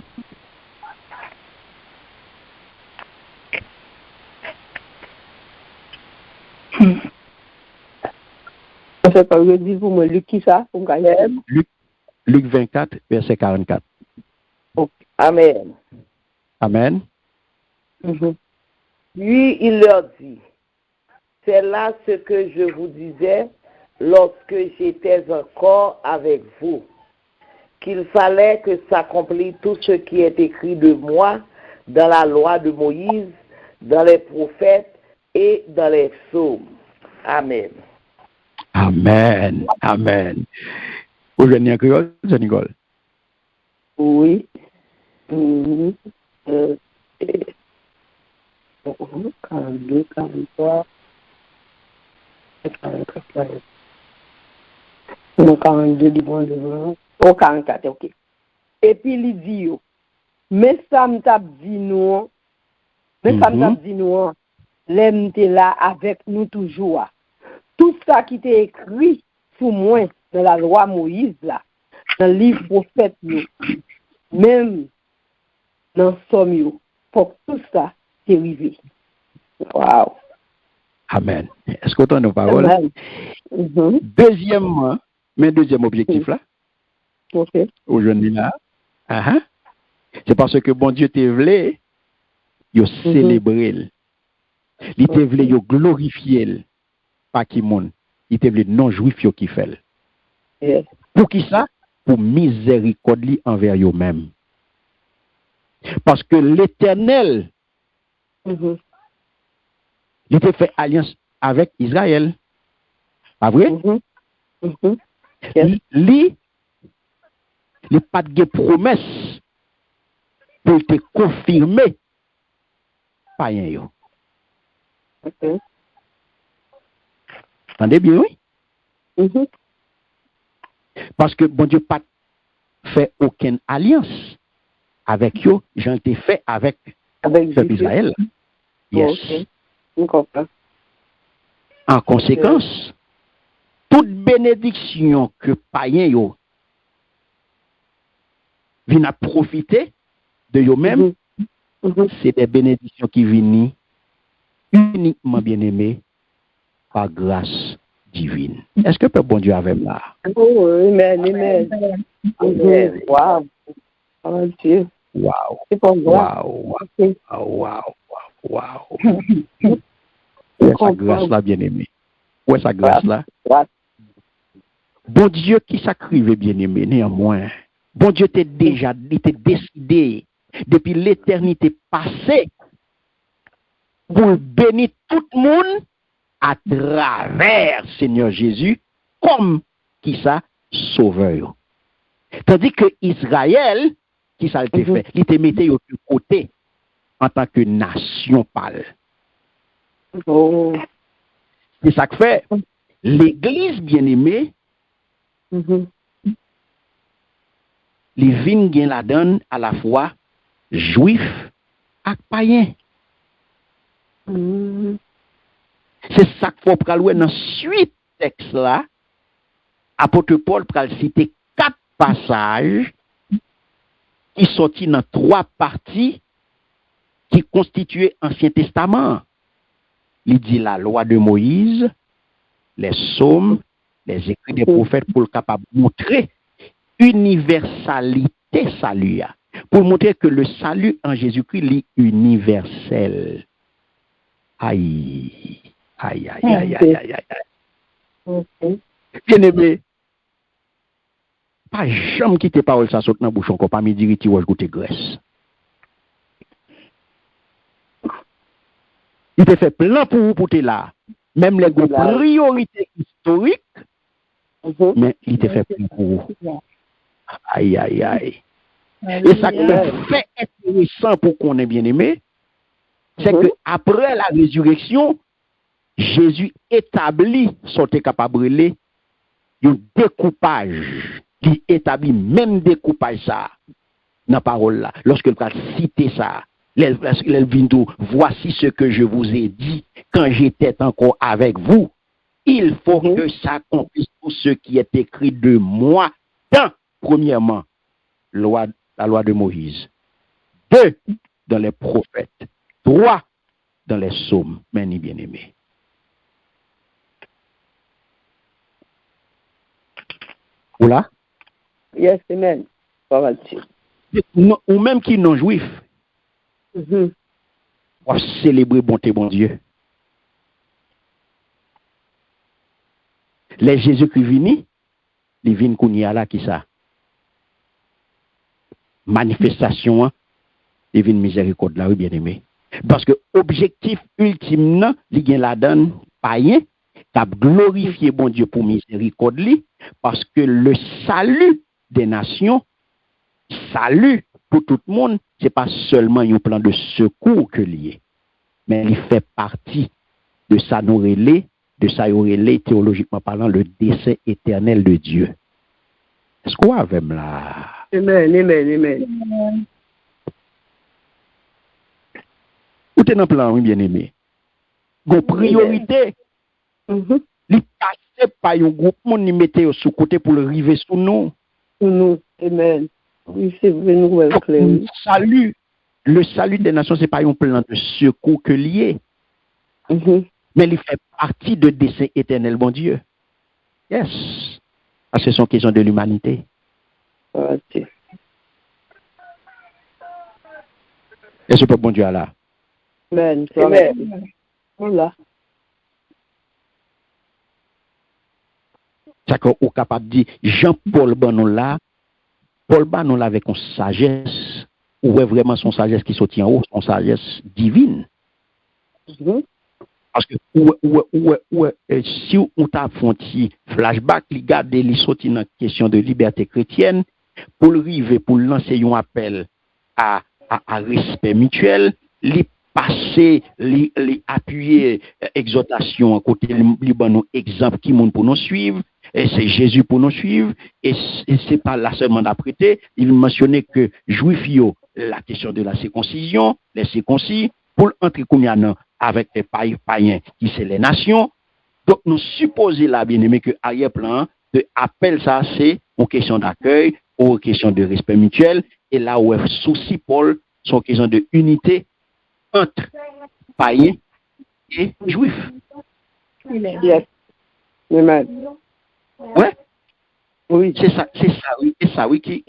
C'est pas le dit pour moi, Luc qui ça, pour me Luc 24, verset 44. Amen. Amen. Mhm. Puis il leur dit, c'est là ce que je vous disais lorsque j'étais encore avec vous, qu'il fallait que s'accomplisse tout ce qui est écrit de moi dans la loi de Moïse, dans les prophètes et dans les psaumes. Amen. Amen. Amen. Aujourd'hui, en créole, c'est Nicole. Oui. Mhm. 42, 43, 44, 42, du bon devant. Oh, 44, ok. Et puis, il dit, mais ça me tape dit nous, l'aime t'es là avec nous toujours. Tout ça qui t'est écrit sous moi dans la loi Moïse, là, dans le livre prophète, même dans le somme, pour que tout ça t'est arrivé. Wow. Amen. Est-ce qu'on entend nos paroles? Amen. Mhm. Deuxièmement, mais deuxième objectif là, Ok. aujourd'hui là, c'est parce que bon Dieu te voulait, il célébrer, il te voulait glorifier, pas qui monde, il te voulait non juif qui fait. Yes. Pour qui ça? Pour miséricorde envers eux-mêmes. Parce que l'Éternel, Mhm. il te fait alliance avec Israël. Pas vrai? Mhm. Mhm. Yes. Lui, il n'a pas de promesse pour te confirmer. Pas rien. Ok. Entendez bien, oui? Mhm. Parce que bon Dieu n'a pas fait aucune alliance avec eux. J'en ai fait avec Avec le peuple Israël. Yes. Ok. Je comprends. En conséquence, toute bénédiction que païen yo viennent à profiter de eux-mêmes, Mhm. c'est des bénédictions qui viennent uniquement bien aimées par grâce divine. Est-ce que le bon Dieu avait là? Oh, amen, amen. Amen. Wow. Oh Dieu. Wow. C'est pour moi. Wow. Ok. Wow. Wow. Ouais, sa grâce là, bien aimé. Ouais, sa grâce là. Ouais. Bon Dieu qui s'acrivait bien aimé, néanmoins. Bon Dieu t'est déjà décidé depuis l'éternité passée pour bénir tout le monde à travers Seigneur Jésus comme qui ça sauveur. Tandis que Israël, qui ça a été fait, il était mis de côté en tant que nation pâle. Oh. C'est ça que fait l'Église bien-aimée, les vignes gain la donne à la fois juif et païen. C'est ça qu'il faut prendre dans suite texte là. Apôtre Paul pral citer 4 passages qui sortis dans 3 parties qui constituaient Ancien Testament. Il dit la loi de Moïse, les psaumes, les écrits des prophètes pour le capable de montrer universalité salut, pour montrer que le salut en Jésus-Christ est universel. Aïe, aïe, aïe, aïe, aïe, aïe, aïe. Bien aimé, pas jamais quitter parole ça saute dans bouche encore pas me dire tu vas goûter graisse. Il te fait plein pour vous pour là. Même les priorités historiques, mais il te fait plein pour vous. Aïe, aïe, aïe. Et ça qui fait intéressant pour qu'on ait bien aimé, c'est que après la résurrection, Jésus établit son capable de un découpage, qui établit même découpage ça dans la parole là. Lorsqu'il va citer ça, voici ce que je vous ai dit quand j'étais encore avec vous. Il faut que ça accomplisse tout ce qui est écrit de moi dans, premièrement, la loi de Moïse. 2, dans les prophètes. 3, dans les psaumes, mes bien-aimés. Voilà. Yes, amen. Ou même qui non juif. On célébrer bonté, bon Dieu. Les Jésus-Christ vini, les vins qu'on y a là, qui ça? Manifestation, les vins miséricorde là, oui, bien aimé. Parce que objectif ultime, il y a la donne païen, qui glorifié bon Dieu pour miséricorde li, parce que le salut des nations, salut pour tout le monde, c'est pas seulement un plan de secours que lié, mais il fait partie de sa nourriture, de sa nourriture théologiquement parlant, le dessein éternel de Dieu. Est-ce qu'on a même là? Amen, amen, amen. Où t'es dans le plan, oui, bien aimé? Vos priorités, les passer par un groupe, on y mettait sous côté pour le river sous nous. Sous nous, amen. Oui, c'est vrai, clair. Le salut des nations, c'est pas un plan de secours que lié. Mais il fait partie de dessein éternel, bon Dieu. Yes. Parce que ce sont questions de l'humanité. Okay. Et ce pas bon Dieu là. Amen. Amen. Voilà. C'est qu'on est capable de dire, Jean-Paul Banon là, Paul Banon là avec une sagesse, ou est vraiment son sagesse qui sortit en haut, son sagesse divine. Parce que si on t'a fait flashback, regardez les sorties dans la question de liberté chrétienne, pour le river, pour lancer un appel à respect mutuel, les passer, les appuyer, exhortation à côté les bons exemples qui montent pour nous suivre, et c'est Jésus pour nous suivre, et c'est pas là seulement d'apprêter, il mentionnait que juif yo, la question de la circoncision, les circoncis, pour entrer avec les païens qui c'est les nations. Donc nous supposons là, bien aimé, que arrière-plan de appel ça, c'est une question d'accueil, ou une question de respect mutuel, et là où est souci Paul, c'est une question de unité entre païens et juifs. Yes. Amen. Ouais. Oui. C'est ça, oui, qui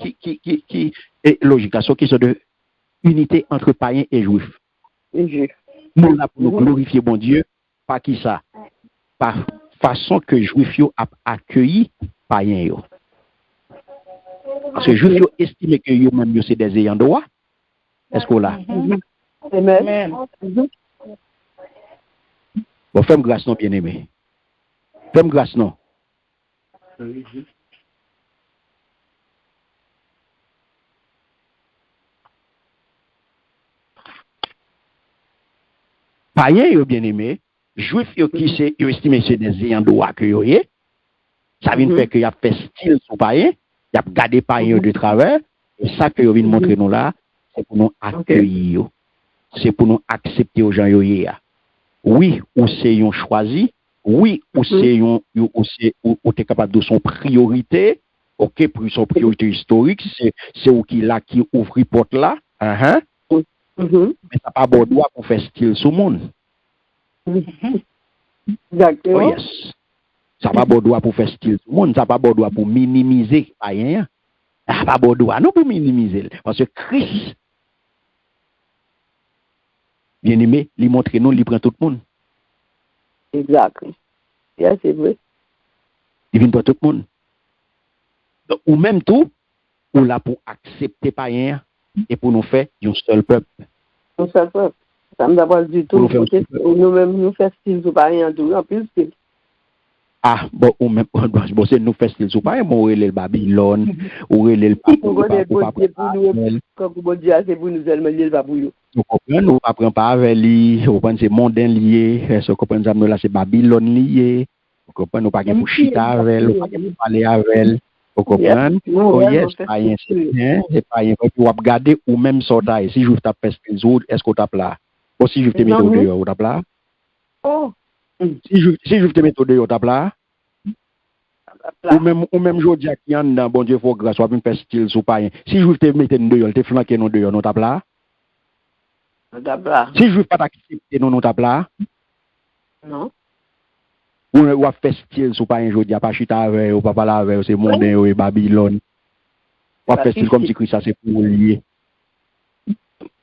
est logique. C'est une question de unité entre païens et juifs. Nous là pour nous glorifier bon Dieu, par qui ça? Par façon que juifs a accueilli païens yo. Parce que juifs estiment que yo même c'est des ayants droit. Est-ce qu'on l'a? Amen. Bon, fais-moi grâce, non, bien-aimé. Fais-moi grâce, non. Païen, yo bien-aimé, juif, yo qui c'est, yo estime c'est des ayants droit que yo y est. Ça vient faire que y a fait style sur païen, y a gardé païen de travers, et ça que yo vient montrer nous là, c'est pour nous accueillir, c'est pour nous accepter aux gens yo y est. Oui, ou c'est yon choisi, oui, ou c'est yon, ou t'es capable de son priorité, ok, pour son priorité historique, c'est ou qui là, qui ouvre porte là, mais ça pas bon droit pour faire style sur le monde. Exactement. Oh yes. Ça pas bon droit pour faire style sur le monde, ça pas bon droit pour minimiser païen. Ça pas bon droit non pour minimiser. Parce que Christ, bien aimé, il montre nous, il prend tout le monde. Exact. Yeah, c'est vrai. Il vient pour tout le monde. Donc, ou même tout, ou là pour accepter païen et pour nous faire un seul peuple. Un seul peuple. Ça me d'abord du tout. Nous-mêmes, nous faisons style sur païen tout, en plus. Ah, bon, ou même, bon, c'est nous faisons style sur païen, bon, ou le Babylone, ou le Quand vous dites, c'est pour nous seulement lier le babouillot. Vous comprenez, nous apprenons pas avec lui, vous comprenez, c'est mondain lié, vous comprenez, ça, là, c'est Babylone lié, vous comprenez, nous pas pour chita avec elle, nous pas pour parler avec elle, vous comprenez? Oh yes, païen, c'est bien, c'est païen, puis vous regardez, ou même sortir, si je vous tape les autres, est-ce qu'on tape là? Ou si je te mets au dehors, vous tape là? Oh! Si je te mets au dehors, vous tape là? Ou même je dis qu'il y en a, bon Dieu, faut grâce, soit une faire style sous païen. Si je te mets au dehors, te flanquer nous dehors, nous tape là? Si je veux pas t'accepter non tape là, non. Ou fait style sous pas un jour, pas chita avec, ou pas parler avec, c'est mondain ou Babylone. Ou fait style comme si Christ ça c'est pour lier.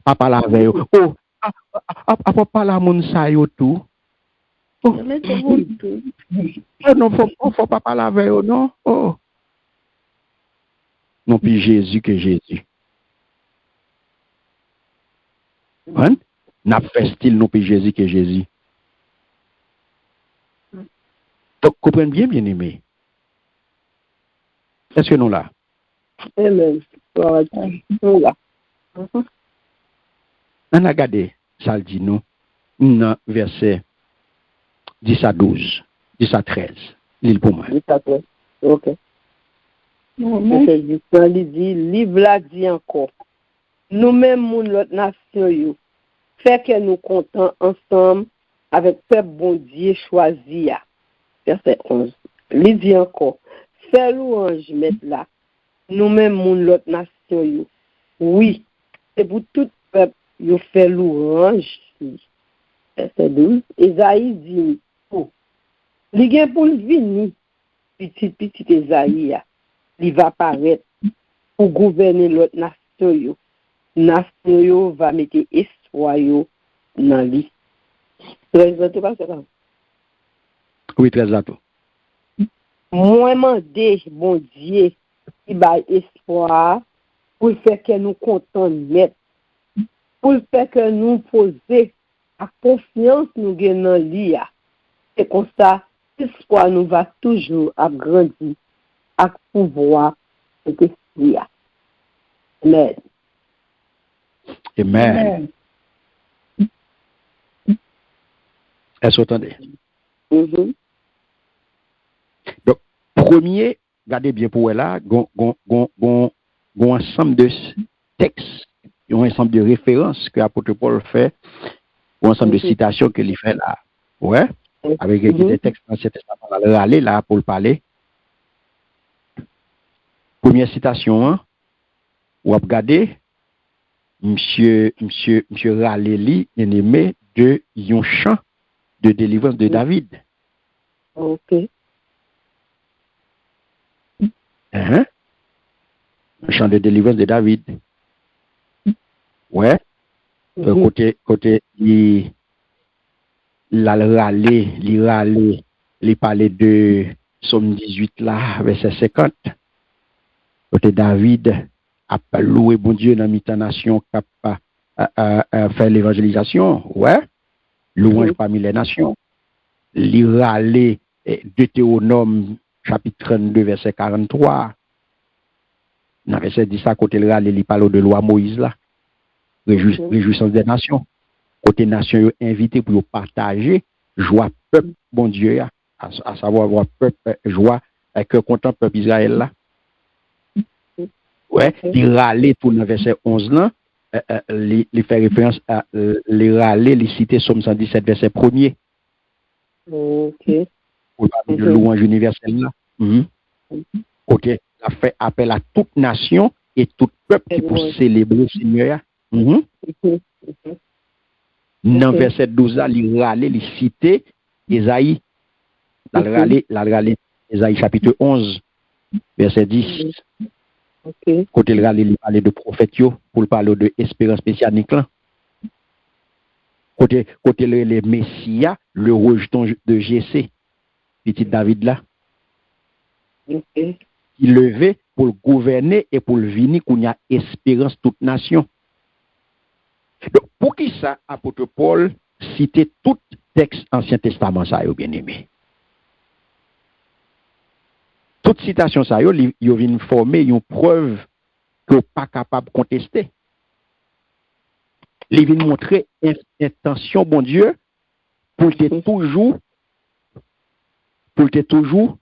Pas parler avec. Oh, pas parler à mon ça yo tout. Oh, non, faut pas parler avec eux, non. Oh. Non plus Jésus que Jésus. Hein? N'a fait style non plus Jésus que Jésus. Donc, comprenez bien, bien aimé. Est-ce que nous là? Amen. Nous là. On a regardé, ça le dit nous, dans verset 10 à 12, 10 à 13. L'île pour moi. 10 à 13. Ok. Il dit, livre là dit encore. Nous-mêmes, l'autre nation, yo, fait que nous comptons ensemble avec peuple bon Dieu choisi. Verset 11. Il dit encore, fais louange, mettre là. Nous-mêmes, l'autre nation, yo. Oui, c'est pour tout peuple, yo fait louange. Verset 12. Esaïe dit, oh, il vient pour le venir, petit Esaïe, il va paraître pour gouverner l'autre nation, yo. Nation, yo va mettre espoir, yo, dans lui. Oui, très exact. Moi, mandé, bon Dieu, qui va espoir pour faire que nous comptons net, pour faire que nous poser à confiance nous gagnons dans lui. C'est comme ça, espoir nous va toujours agrandir, à pouvoir cet esprit. Amen. Amen. Est-ce que vous entendez? Donc, premier, regardez bien pour elle là, un ensemble de textes, un ensemble de références que l'apôtre Paul fait, un ensemble de citations que il fait là. Ouais? Avec des textes dans cet testament là, aller là pour le parler. Première citation, hein, ou regardez, monsieur Raleli, bien-aimé, de un chant de délivrance de David. Ok. Un chant de délivrance de David. Ouais. Côté, il parlait de Somme 18 là, verset 50. Côté David a loué bon Dieu dans la nation qui a fait l'évangélisation. Ouais. Louange parmi les nations. l'iralé Deutéronome chapitre 32 verset 43. Dans verset 10 à côté le râler, il parle de loi Moïse là. Réjouissance des nations. Côté nation invité pour partager joie peuple bon Dieu à savoir voir peuple joie avec content peuple Israël là. Ouais, il râler tout dans verset 11 là, il fait référence à les râler, les citer Somme 117 verset 1er. OK. Pour parler de louange universelle là. Côté a fait appel à toute nation et tout peuple qui pour célébrer le Seigneur. Dans verset 12 là, il râler, il citer Ésaïe. La râler Ésaïe chapitre 11 verset 10. Côté le râler, il parlait de prophète pour parler de espérance messianique là. Côté le Messia, le rejeton de Jessé, petit David là. Il levait pour le gouverner et pour le venir qu'on y a espérance toute nation. Donc, pour qui ça, apôtre Paul citait tout texte Ancien Testament, ça y bien aimé. Toute citation, ça y vient former une preuve que pas capable de contester. Il vient montrer intention, bon Dieu, pour te toujours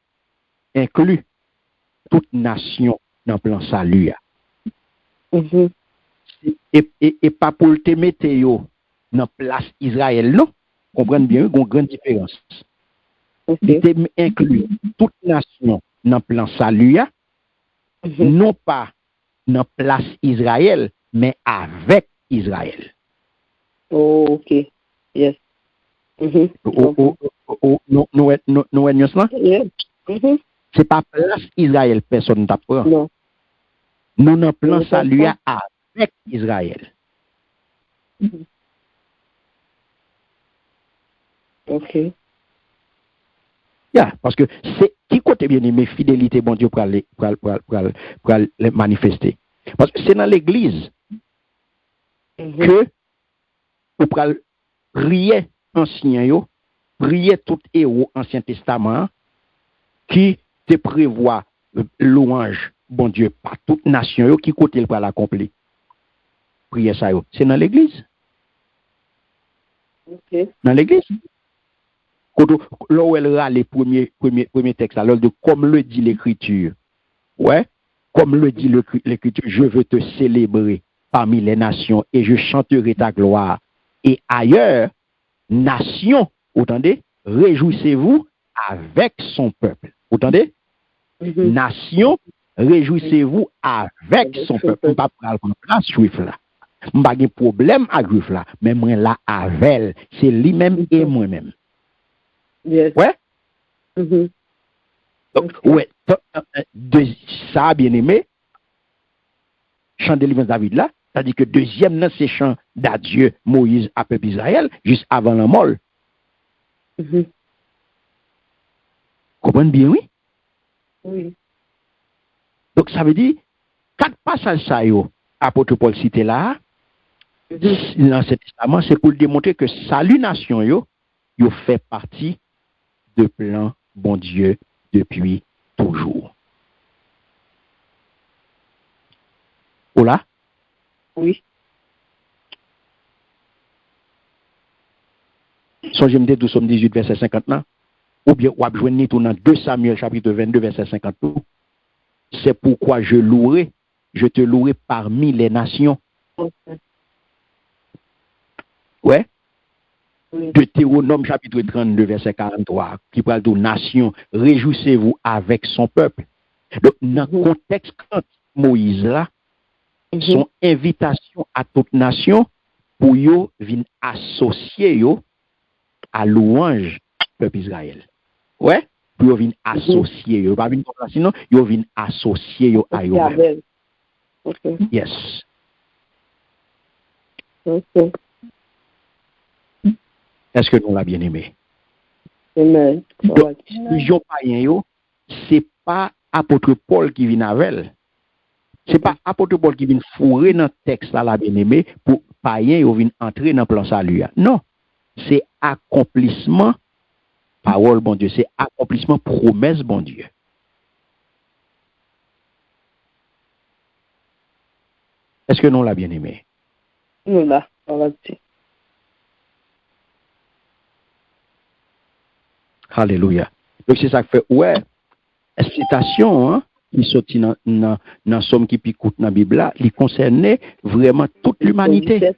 inclus toute nation dans le plan salut. Et pas pour te mettre dans place Israël, non. Comprenez bien, il y a une grande différence. Il te inclut toute nation dans le plan salut, non pas dans place Israël, mais avec Israël. Oh, OK. Yes. Nous c'est pas place Israël, personne t'apprend. Non. Nous n'en plan salut avec Israël. OK. Yeah, parce que c'est qui côté bien aimé fidélité bon Dieu pour aller manifester. Parce que c'est dans l'église que vous pral prier ancien yo, prier tout héros ancien testament qui te prévoit louange bon Dieu par toute nation yo qui côté le pral accompli. Prier ça yo, c'est dans l'église. OK. Dans l'église. Là où elle a les premiers textes, alors de comme le dit l'écriture. Ouais, comme le dit l'écriture, je veux te célébrer parmi les nations et je chanterai ta gloire. Et ailleurs, nation, vous entendez, réjouissez-vous avec son peuple. Vous entendez? Nation, réjouissez-vous avec son peuple. On ne va pas prendre place juif là. On n'a pas de problème avec juif là, mais moi là avec, c'est lui-même et moi-même. Yes. Ouais. Donc, ouais, de ça, bien aimé, chant de délivrance David là, c'est-à-dire que deuxième, c'est chant d'adieu Moïse à peuple Israël, juste avant la mort. Comprenez bien, oui? Oui. Donc, ça veut dire, 4 passages ça, apôtre Paul cité là, dans cet testament, c'est pour démontrer que salut nation, yo fait partie de plan bon Dieu depuis toujours. Oula? Oui. Songez-moi de Somme 18, verset 50 là. Ou bien, ou joindre tout dans 2 Samuel, chapitre 22, verset 52. C'est pourquoi je te louerai parmi les nations. Ouais? Deutéronome chapitre 32, verset 43, qui parle de nation, réjouissez-vous avec son peuple. Donc, dans le contexte quand Moïse là, son invitation à toute nation pour yo vin associer yo à louange peuple Israël. Ouais? Pour yo vin associer yo, pas vin comme ça, sinon yo vin associer yo à yo même. Yes. Okay. Est-ce que nous l'a bien aimé? Amen. Donc, religion païen yo, c'est pas apôtre Paul qui vient avec. C'est pas apôtre Paul qui vient fourrer dans le texte là, la bien aimé, pour païen yo vient entrer dans le plan salut. Non. C'est accomplissement parole, bon Dieu, c'est accomplissement, promesse, bon Dieu. Est-ce que nous l'a bien aimé? Nous là, on va dire. Alléluia. Donc c'est ça que fait, ouais, citation, hein, qui sortit dans somme qui picoute dans la Bible là, il concernait vraiment toute l'humanité.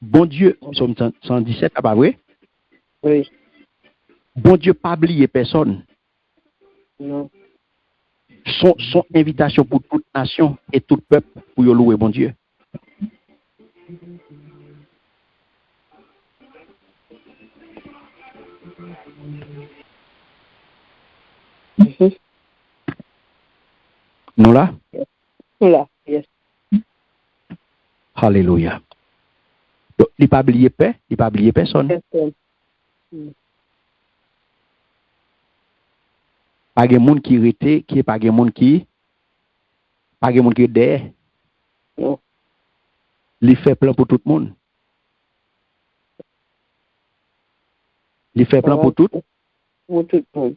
Bon Dieu, somme 117, ah pas vrai? Oui. Bon Dieu pas oublier personne. Non. Son invitation pour toute nation et tout peuple pour y louer bon Dieu. Nous là? Nous là, yes. Alléluia. Donc, il pas oublier paix, il pas oublier personne. Personne. Pas de monde qui rete, qui pas de monde qui derrière. Non. Il fait plan pour tout le monde. Il fait plan pour tout. Pour tout le monde.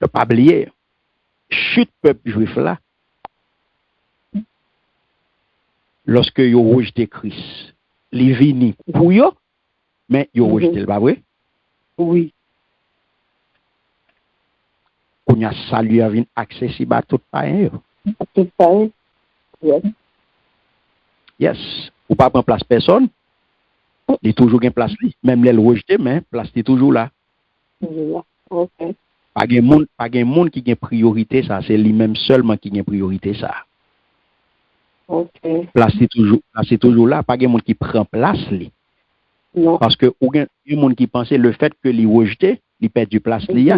Ne pas oublier. Chute peuple juif là. Lorsque ils ont rejeté Christ, ils viennent pour eux, mais ils ont rejeté le pas vrai? Oui. On a salué avec accessible à tout païen. Tout païen. Yes. Yes. Ou pas prendre place personne. Il est toujours une place là. Même les rejeté, mais place est toujours là. OK. Pas de monde qui a priorité ça, c'est lui-même seulement qui a priorité ça. OK. Place est toujours là, pas de monde qui prend place là. Non. Parce que il y a des gens qui pensent le fait que les rejeté, il perd du place là.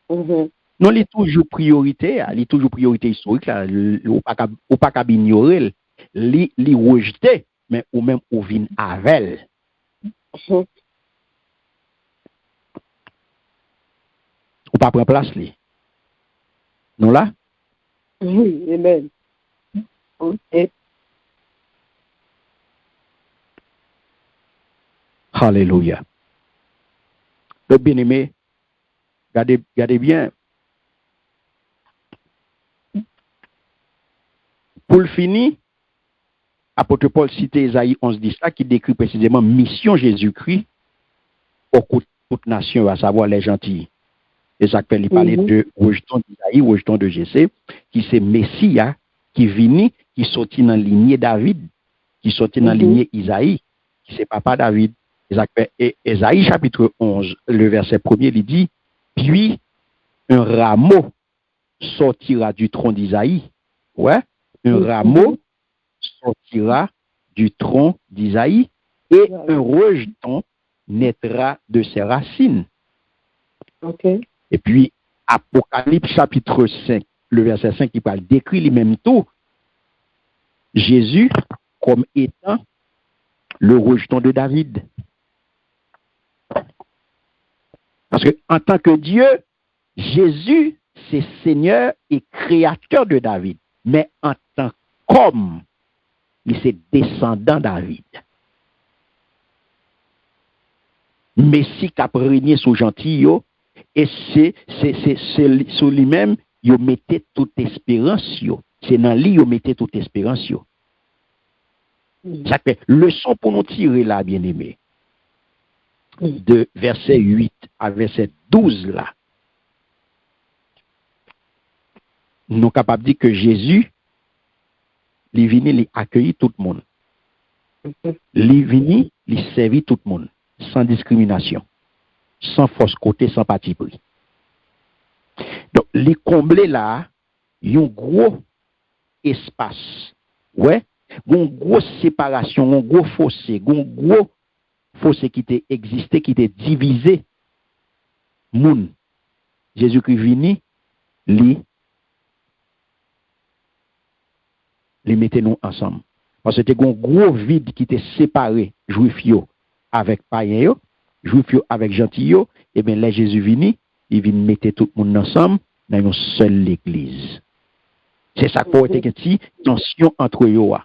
Non, il est toujours priorité, il est toujours priorité historique là, ou pas qu'à ignorer, il rejeté, mais ou même ou vient avec. Ou pas prendre place là. Non là? Oui, amen. OK. Alléluia. Le bien-aimé, regardez bien. Pour le finir, apôtre Paul cite Isaïe 11:10 là qui décrit précisément mission Jésus-Christ pour toute nation, à savoir les gentils. Et ça fait parler de rejeton d'Isaïe, rejeton de Jessé, qui c'est Messia, qui vini, qui sortit dans la lignée David, qui sortit dans la lignée Isaïe, qui c'est papa David. Et Isaïe chapitre 11, le verset 1er, il dit, puis un rameau sortira du tronc d'Isaïe. Ouais, un rameau sortira du tronc d'Isaïe et un rejeton naîtra de ses racines. OK. Et puis, Apocalypse chapitre 5, le verset 5, qui parle décrit lui-même tout, Jésus comme étant le rejeton de David. Parce que en tant que Dieu, Jésus, c'est Seigneur et créateur de David. Mais en tant qu'homme, il c'est descendant David. Messie qui a régné sous gentil, et c'est sur lui-même, il mettait toute espérance. C'est dans lui, il mettait toute espérance. Ça fait leçon pour nous tirer là, bien-aimé. De verset 8 à verset 12 là. Nous sommes capables de dire que Jésus, il est venu, il accueillit tout le monde. Il est venu, il servit tout le monde, sans discrimination, sans fausse côté, sans parti pris. Donc, les combler là, il y a un gros espace. Ouais, une grosse séparation, un gros fossé, un gros fossé qui était existé, qui était divisé. Moun. Jésus-Christ vini, les mettez nous ensemble. Parce que c'était un gros vide qui était séparé, juif yo avec païen yo, juif yo avec gentil yo, et bien là Jésus vini, il vient mettre tout le monde ensemble dans une seule église. C'est ça pour être une tension entre eux.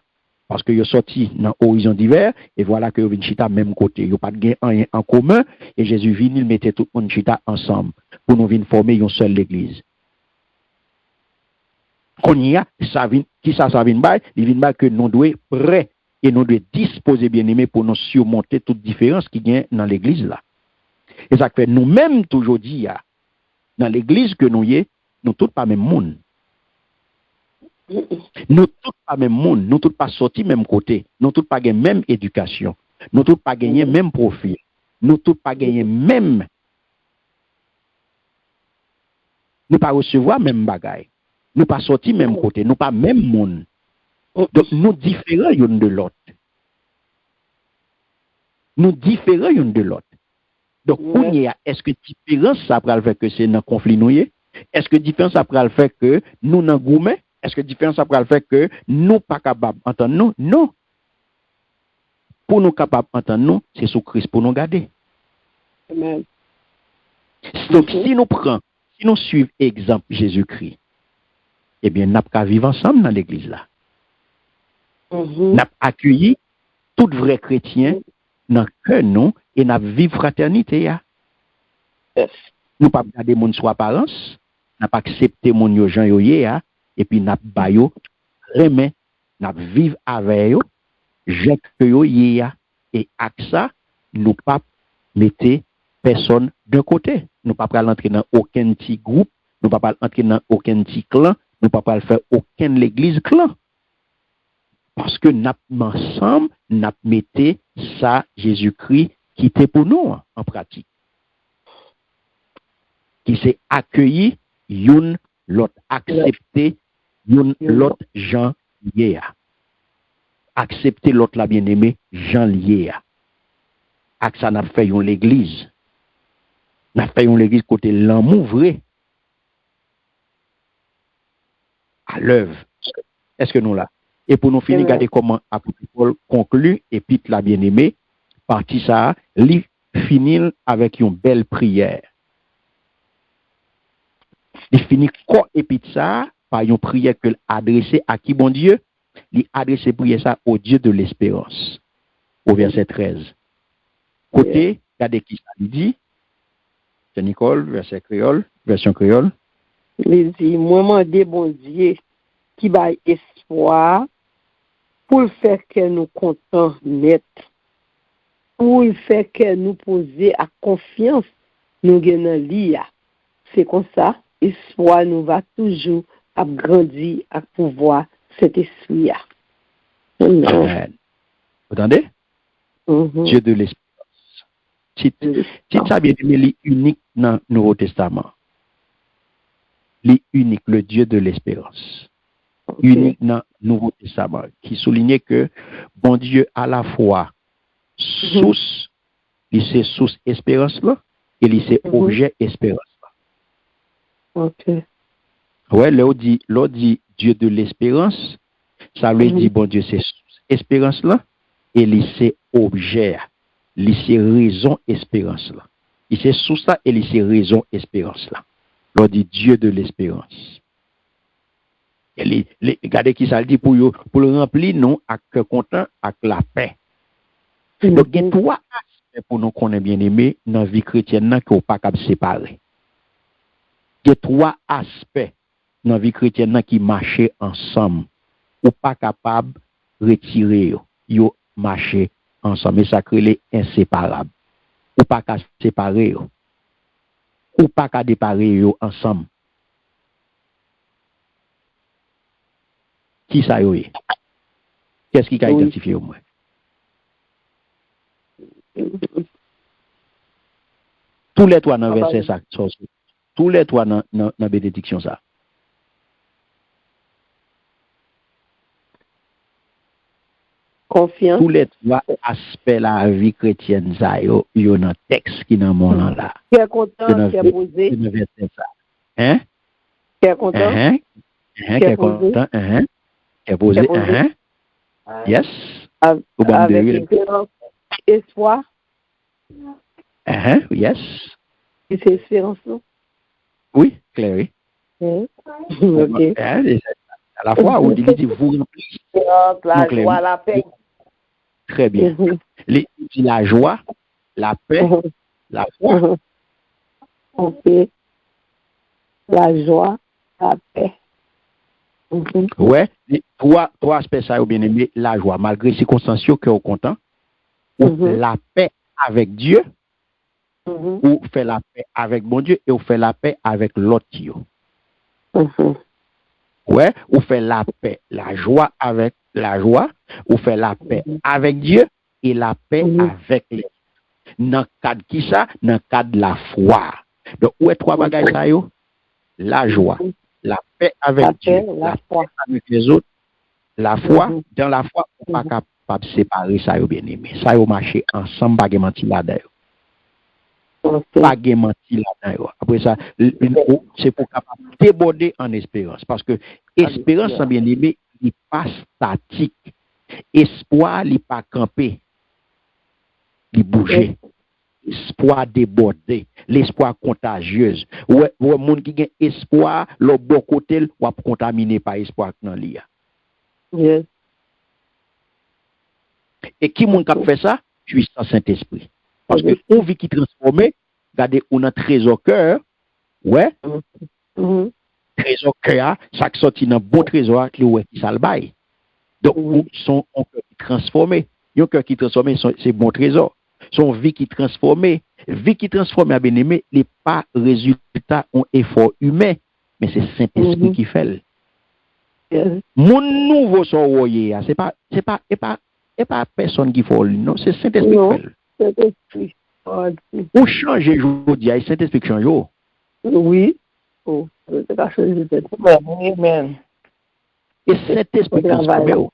Parce que yo sorti dans horizon divers et voilà que yo vinn chita même côté. Yo pas de rien en commun et Jésus vient il mettait tout le monde chita ensemble pour nous venir former une seule l'église. Qu'on y a ça vient qui ça vient bail, il vient bail que nous doit prêt et nous doit disposer bien aimé pour nous surmonter toute différence qui vient dans l'église là. Et ça fait nous-mêmes toujours dit dans l'église que nous y est, nous tous pas même monde. Nous tous pas même monde, nous tous pas sortis même côté, nous tous pas gagner même éducation, nous tous pas gagner même profil, nous tous pas gagner même, nous pas recevoir même bagaille, nous pas sortis même côté, nous pas même monde. Donc nous différents l'un de l'autre. Nous différents l'un de l'autre. Donc est-ce que différence ça peut faire que c'est dans conflit nous y? Est-ce que différence ça peut faire que nous dans gourmet? Est-ce que différence ça peut faire que nous pas capables d'entendre nous? Non. Pour nous capables d'entendre nous, c'est sous Christ pour nous garder. Amen. Donc si nous suivons exemple Jésus-Christ, eh bien, nous n'avons vivre ensemble dans l'église là. Nous avons accueilli tout vrai chrétien dans le cœur nous et nous vivre fraternité. Yes. Nous ne pouvons pas garder mon soit apparence, nous ne pouvons pas accepter mon yo gens yo ya et puis nous bayo remet, nous vivre avec eux, jette que yo ya et avec ça nous pas mettre personne de côté. Nous ne pouvons pas entrer dans aucun petit groupe, nous ne pouvons pas entrer dans aucun petit clan, nous ne pouvons pas faire aucun l'église clan. Parce que nous ensemble, nous mettons ça Jésus-Christ qui était pour nous en pratique. Qui s'est accueilli, yon l'autre accepté, yon l'autre Jean lié. Accepter l'autre la bien-aimé, Jean lié. Avec ça, nous fait l'église. Nous fait l'église côté l'amour vrai. À l'œuvre. Est-ce que nous là? Et pour nous finir, regardez comment apôtre Paul conclut, et puis la bien-aimée, partie ça, il finit avec une belle prière. Il finit quoi et puis ça, par une prière qu'il adressée à qui, bon Dieu? Il adresse prière ça au Dieu de l'espérance. Au verset 13. Côté, regardez qui ça dit. C'est Nicole, verset créole, version créole. Il dit, moi, des bon Dieu, qui va espoir, pour le faire que nous comptons net, pour le faire que nous poser à confiance, nous gagnons l'IA. C'est comme ça, espoir nous va toujours grandir à pouvoir cet esprit. Amen. Vous entendez? Dieu de l'espérance. Si ça bien aimé, unique dans le Nouveau Testament. L'unique, le Dieu de l'espérance. Unique dans le Nouveau Testament, qui soulignait que bon Dieu à la fois source, il c'est source espérance là, et il c'est objet espérance là. Ok. Ouais, là dit Dieu de l'espérance, ça veut dire bon Dieu c'est source espérance là, et il c'est objet, il c'est raison espérance là. Il c'est source là, et il c'est raison espérance là. Là dit Dieu de l'espérance. Regardez qui ça dit pour le remplir, nous, avec content, avec la paix. Donc, il y a trois aspects pour nous qu'on est bien aimé dans la vie chrétienne qui ne sont pas capables de séparer. Il y a trois aspects dans la vie chrétienne qui marchent ensemble. Ou pas capable de retirer, ils marchent ensemble. Et ça crée les inséparables. Ou pas capable de séparer, ou pas capable de séparer ensemble. Qui ça y est? Qu'est-ce qui a identifié au moins? Tous les trois dans verset ça. Tous les trois dans la bénédiction ça. Confiance. Tous les trois aspects de la vie chrétienne ça yo dans texte qui dans mon là. Qui est content, qui est posé. Dans verset ça. Hein? Qui est content. Qui est content. Qui est posé. Yes. Avec espérance, espoir. Yes. Et c'est espérance, non? Oui, clair, oui. Ok. à la foi, ou il dit vous remplissez. La joie, la paix. Très bien. La joie, la paix, la foi. Ok. La joie, la paix. Ouais, trois aspects ça, bien aimé, la joie, malgré les circonstances que vous content, ou la paix avec Dieu, ou fait la paix avec mon Dieu, et ou fait la paix avec l'autre. Ouais, ou fait la paix, la joie avec la joie, ou fait la paix avec Dieu, et la paix avec les. Dans le cadre qui ça? Dans le cadre de la foi. Donc, où est trois bagages ça yo? La joie, la paix avec Dieu, la foi avec les autres, la foi, dans la foi, on n'est pas capable de séparer ça, bien aimé. Ça, yo marché ensemble, pas de mentir là-dedans. Pas de mentir là-dedans. Après ça, c'est pour capable déborder en espérance. Parce que espérance, bien aimé, n'est pas statique. Espoir, n'est pas campé. Il bouger. Espoir débordé, l'espoir contagieuse. Ouais, monde qui a espoir, le bon côté, ou contaminé par espoir dans l'IA. Yes. Et qui monde qui fait ça? Puissant Saint-Esprit. Parce que on vit qui transforme, regardez, on a trésor cœur, ouais. Trésor cœur, ça qui sorti dans bon trésor, qui ouais qui ça le bail. Donc, son cœur qui transformé, un cœur qui transformé, c'est bon trésor. Son vie qui transformée, à bien-aimé, n'est pas résultat d'un effort humain, mais c'est Saint-Esprit qui fait. Mon nouveau soyez, c'est pas personne qui fait, non, c'est Saint-Esprit qui fait. Ou changer aujourd'hui, Saint-Esprit qui change. Oui. Oh, c'est pas changer peut-être. Amen. Et Saint-Esprit transforme.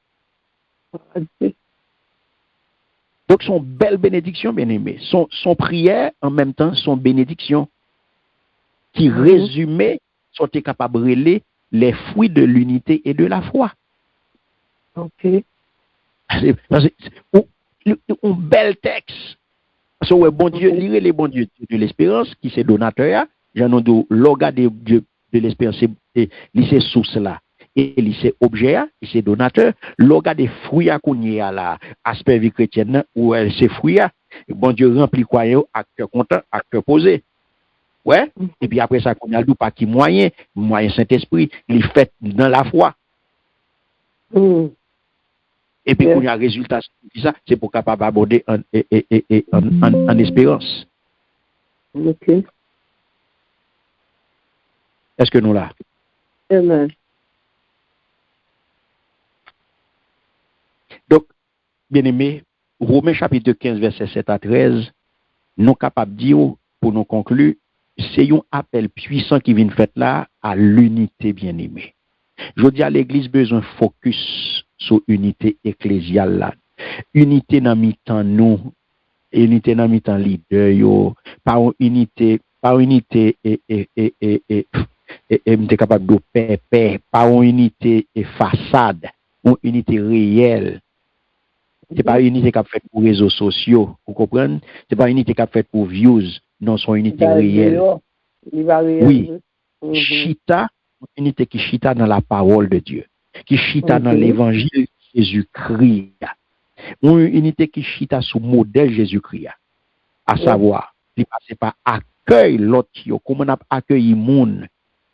Donc, son belle bénédiction, bien-aimé. Son prière, en même temps, son bénédiction, qui résumait, sont capables de relayer les fruits de l'unité et de la foi. Ok. C'est un bel texte. Parce que, bon Dieu, lire les bons dieux de l'espérance, qui c'est donateur, j'en ai dit, l'orga de l'espérance, c'est source là. Et c'est objet, c'est donateur. L'orga des fruits à qu'on à la aspect vie chrétienne, où c'est fruits, bon Dieu remplit quoi, à cœur content, à cœur posé. Ouais. Et puis après ça, qu'on a le pas qui moyen Saint-Esprit, il fait dans la foi. Et puis, qu'on y a résultat, c'est pour capable d'aborder en espérance. Ok. Est-ce que nous là? Amen. Donc, bien-aimé, Romains chapitre 15, verset 7 à 13, nous capables de dire, pour nous conclure, c'est un appel puissant qui vient fait là à l'unité, bien-aimé. Je dis à l'Église besoin de focus sur l'unité ecclésiale là. Unité dans mi-temps nous, unité dans mi-temps leader yo, pas unité m'était capable de paix, pas une unité et façade, une unité réelle. C'est pas une unité qui a fait pour les réseaux sociaux, vous comprenez? C'est pas une unité qui a fait pour views, non, c'est une unité réelle. Oui. Chita, une unité qui chita dans la parole de Dieu, qui chita dans l'évangile de Jésus-Christ. Une unité qui chita sous modèle Jésus-Christ. À savoir, il passe par accueil l'autre, comment on a accueilli moun.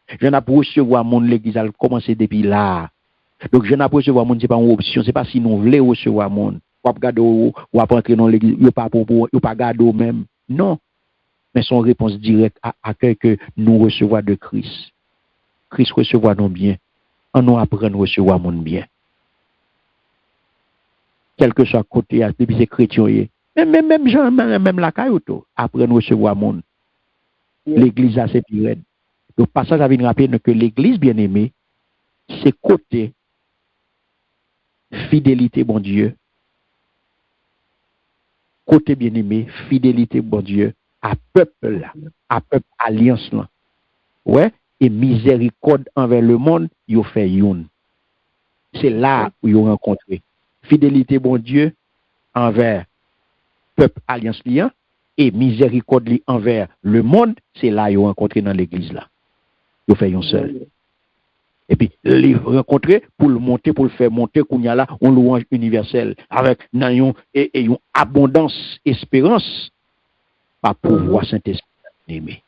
Je n'ai pas recevoir mon l'église a commencé depuis là. Donc je n'ai pas recevoir mon c'est pas une option, c'est pas si nous voulons recevoir mon. Ou pas garder ou pas entrer dans l'église, ou pas garder même. Non. Mais son réponse directe à accueil que nous recevons de Christ. Christ recevoir nos biens. On nous apprend à recevoir mon bien. Quel que soit côté, depuis c'est chrétien, même gens, même la caillouto, apprendre à recevoir mon. L'église a c'est plus raide. Donc, passage ça vient rappeler que l'église bien-aimée, c'est côté fidélité, bon Dieu. Côté bien-aimé, fidélité, bon Dieu, à peuple alliance là. Ouais, et miséricorde envers le monde, il fait youn. C'est là où ils ont rencontré. Fidélité, bon Dieu, envers peuple alliance liant, et miséricorde envers le monde, c'est là où ils ont rencontré dans l'église là. Ils fait un seul. Et puis, les rencontrer pour le monter, pour le faire monter, qu'on y a là, on louange universel, avec une abondance, espérance, par pouvoir Saint-Esprit aimé.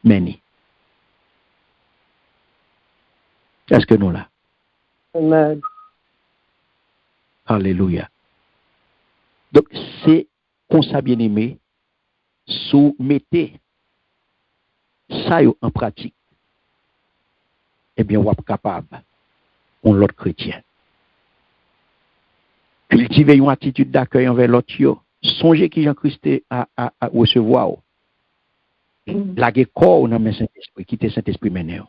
Meni. Est-ce que nous là? Amen. Alléluia. Donc, c'est comme ça, bien aimé, soumettez ça en pratique. Eh bien, on va capable, on l'autre chrétien. Cultiver une attitude d'accueil envers l'autre. Songez qui Jean-Christ à recevoir. La corps dans le Saint-Esprit, quitter Saint-Esprit maintenant.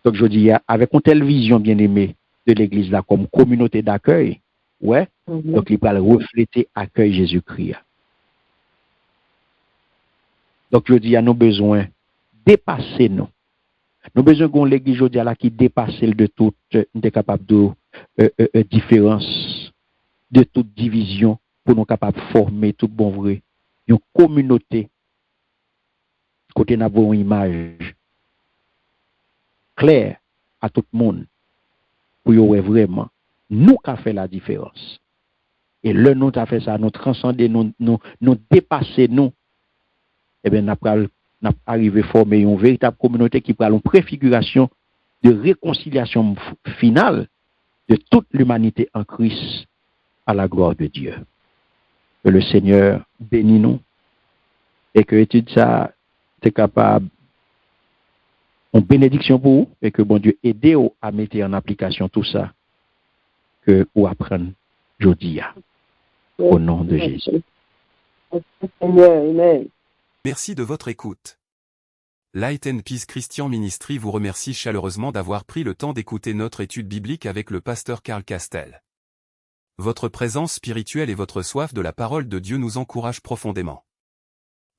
Donc, je dis, avec une telle vision bien aimée de l'Église là, comme communauté d'accueil, ouais, donc il va refléter accueil Jésus-Christ. Donc, je dis, à nos besoins, dépasser nous. Nous avons besoin qu'on l'Église aujourd'hui là qui dépasse de toute, nous capable de différence, de toute division, pour nous capables de former tout bon vrai, une communauté, côté nous avons une image claire à tout le monde, pour y avoir vraiment, nous qui fait la différence. Et le nous a fait ça, nous transcender, nous dépasser nous, et bien nous arrivé à former une véritable communauté qui prend une préfiguration de réconciliation finale de toute l'humanité en Christ à la gloire de Dieu. Que le Seigneur bénisse nous et que l'étude ça est capable une bénédiction pour vous et que bon Dieu aide vous à mettre en application tout ça que vous apprenez aujourd'hui au nom de Jésus. Amen. Merci de votre écoute. Light and Peace Christian Ministry vous remercie chaleureusement d'avoir pris le temps d'écouter notre étude biblique avec le pasteur Karl Castel. Votre présence spirituelle et votre soif de la parole de Dieu nous encouragent profondément.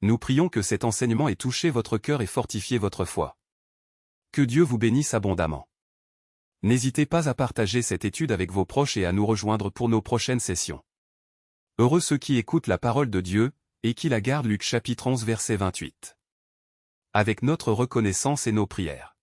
Nous prions que cet enseignement ait touché votre cœur et fortifié votre foi. Que Dieu vous bénisse abondamment. N'hésitez pas à partager cette étude avec vos proches et à nous rejoindre pour nos prochaines sessions. Heureux ceux qui écoutent la parole de Dieu, et qui la gardent. Luc chapitre 11 verset 28. Avec notre reconnaissance et nos prières.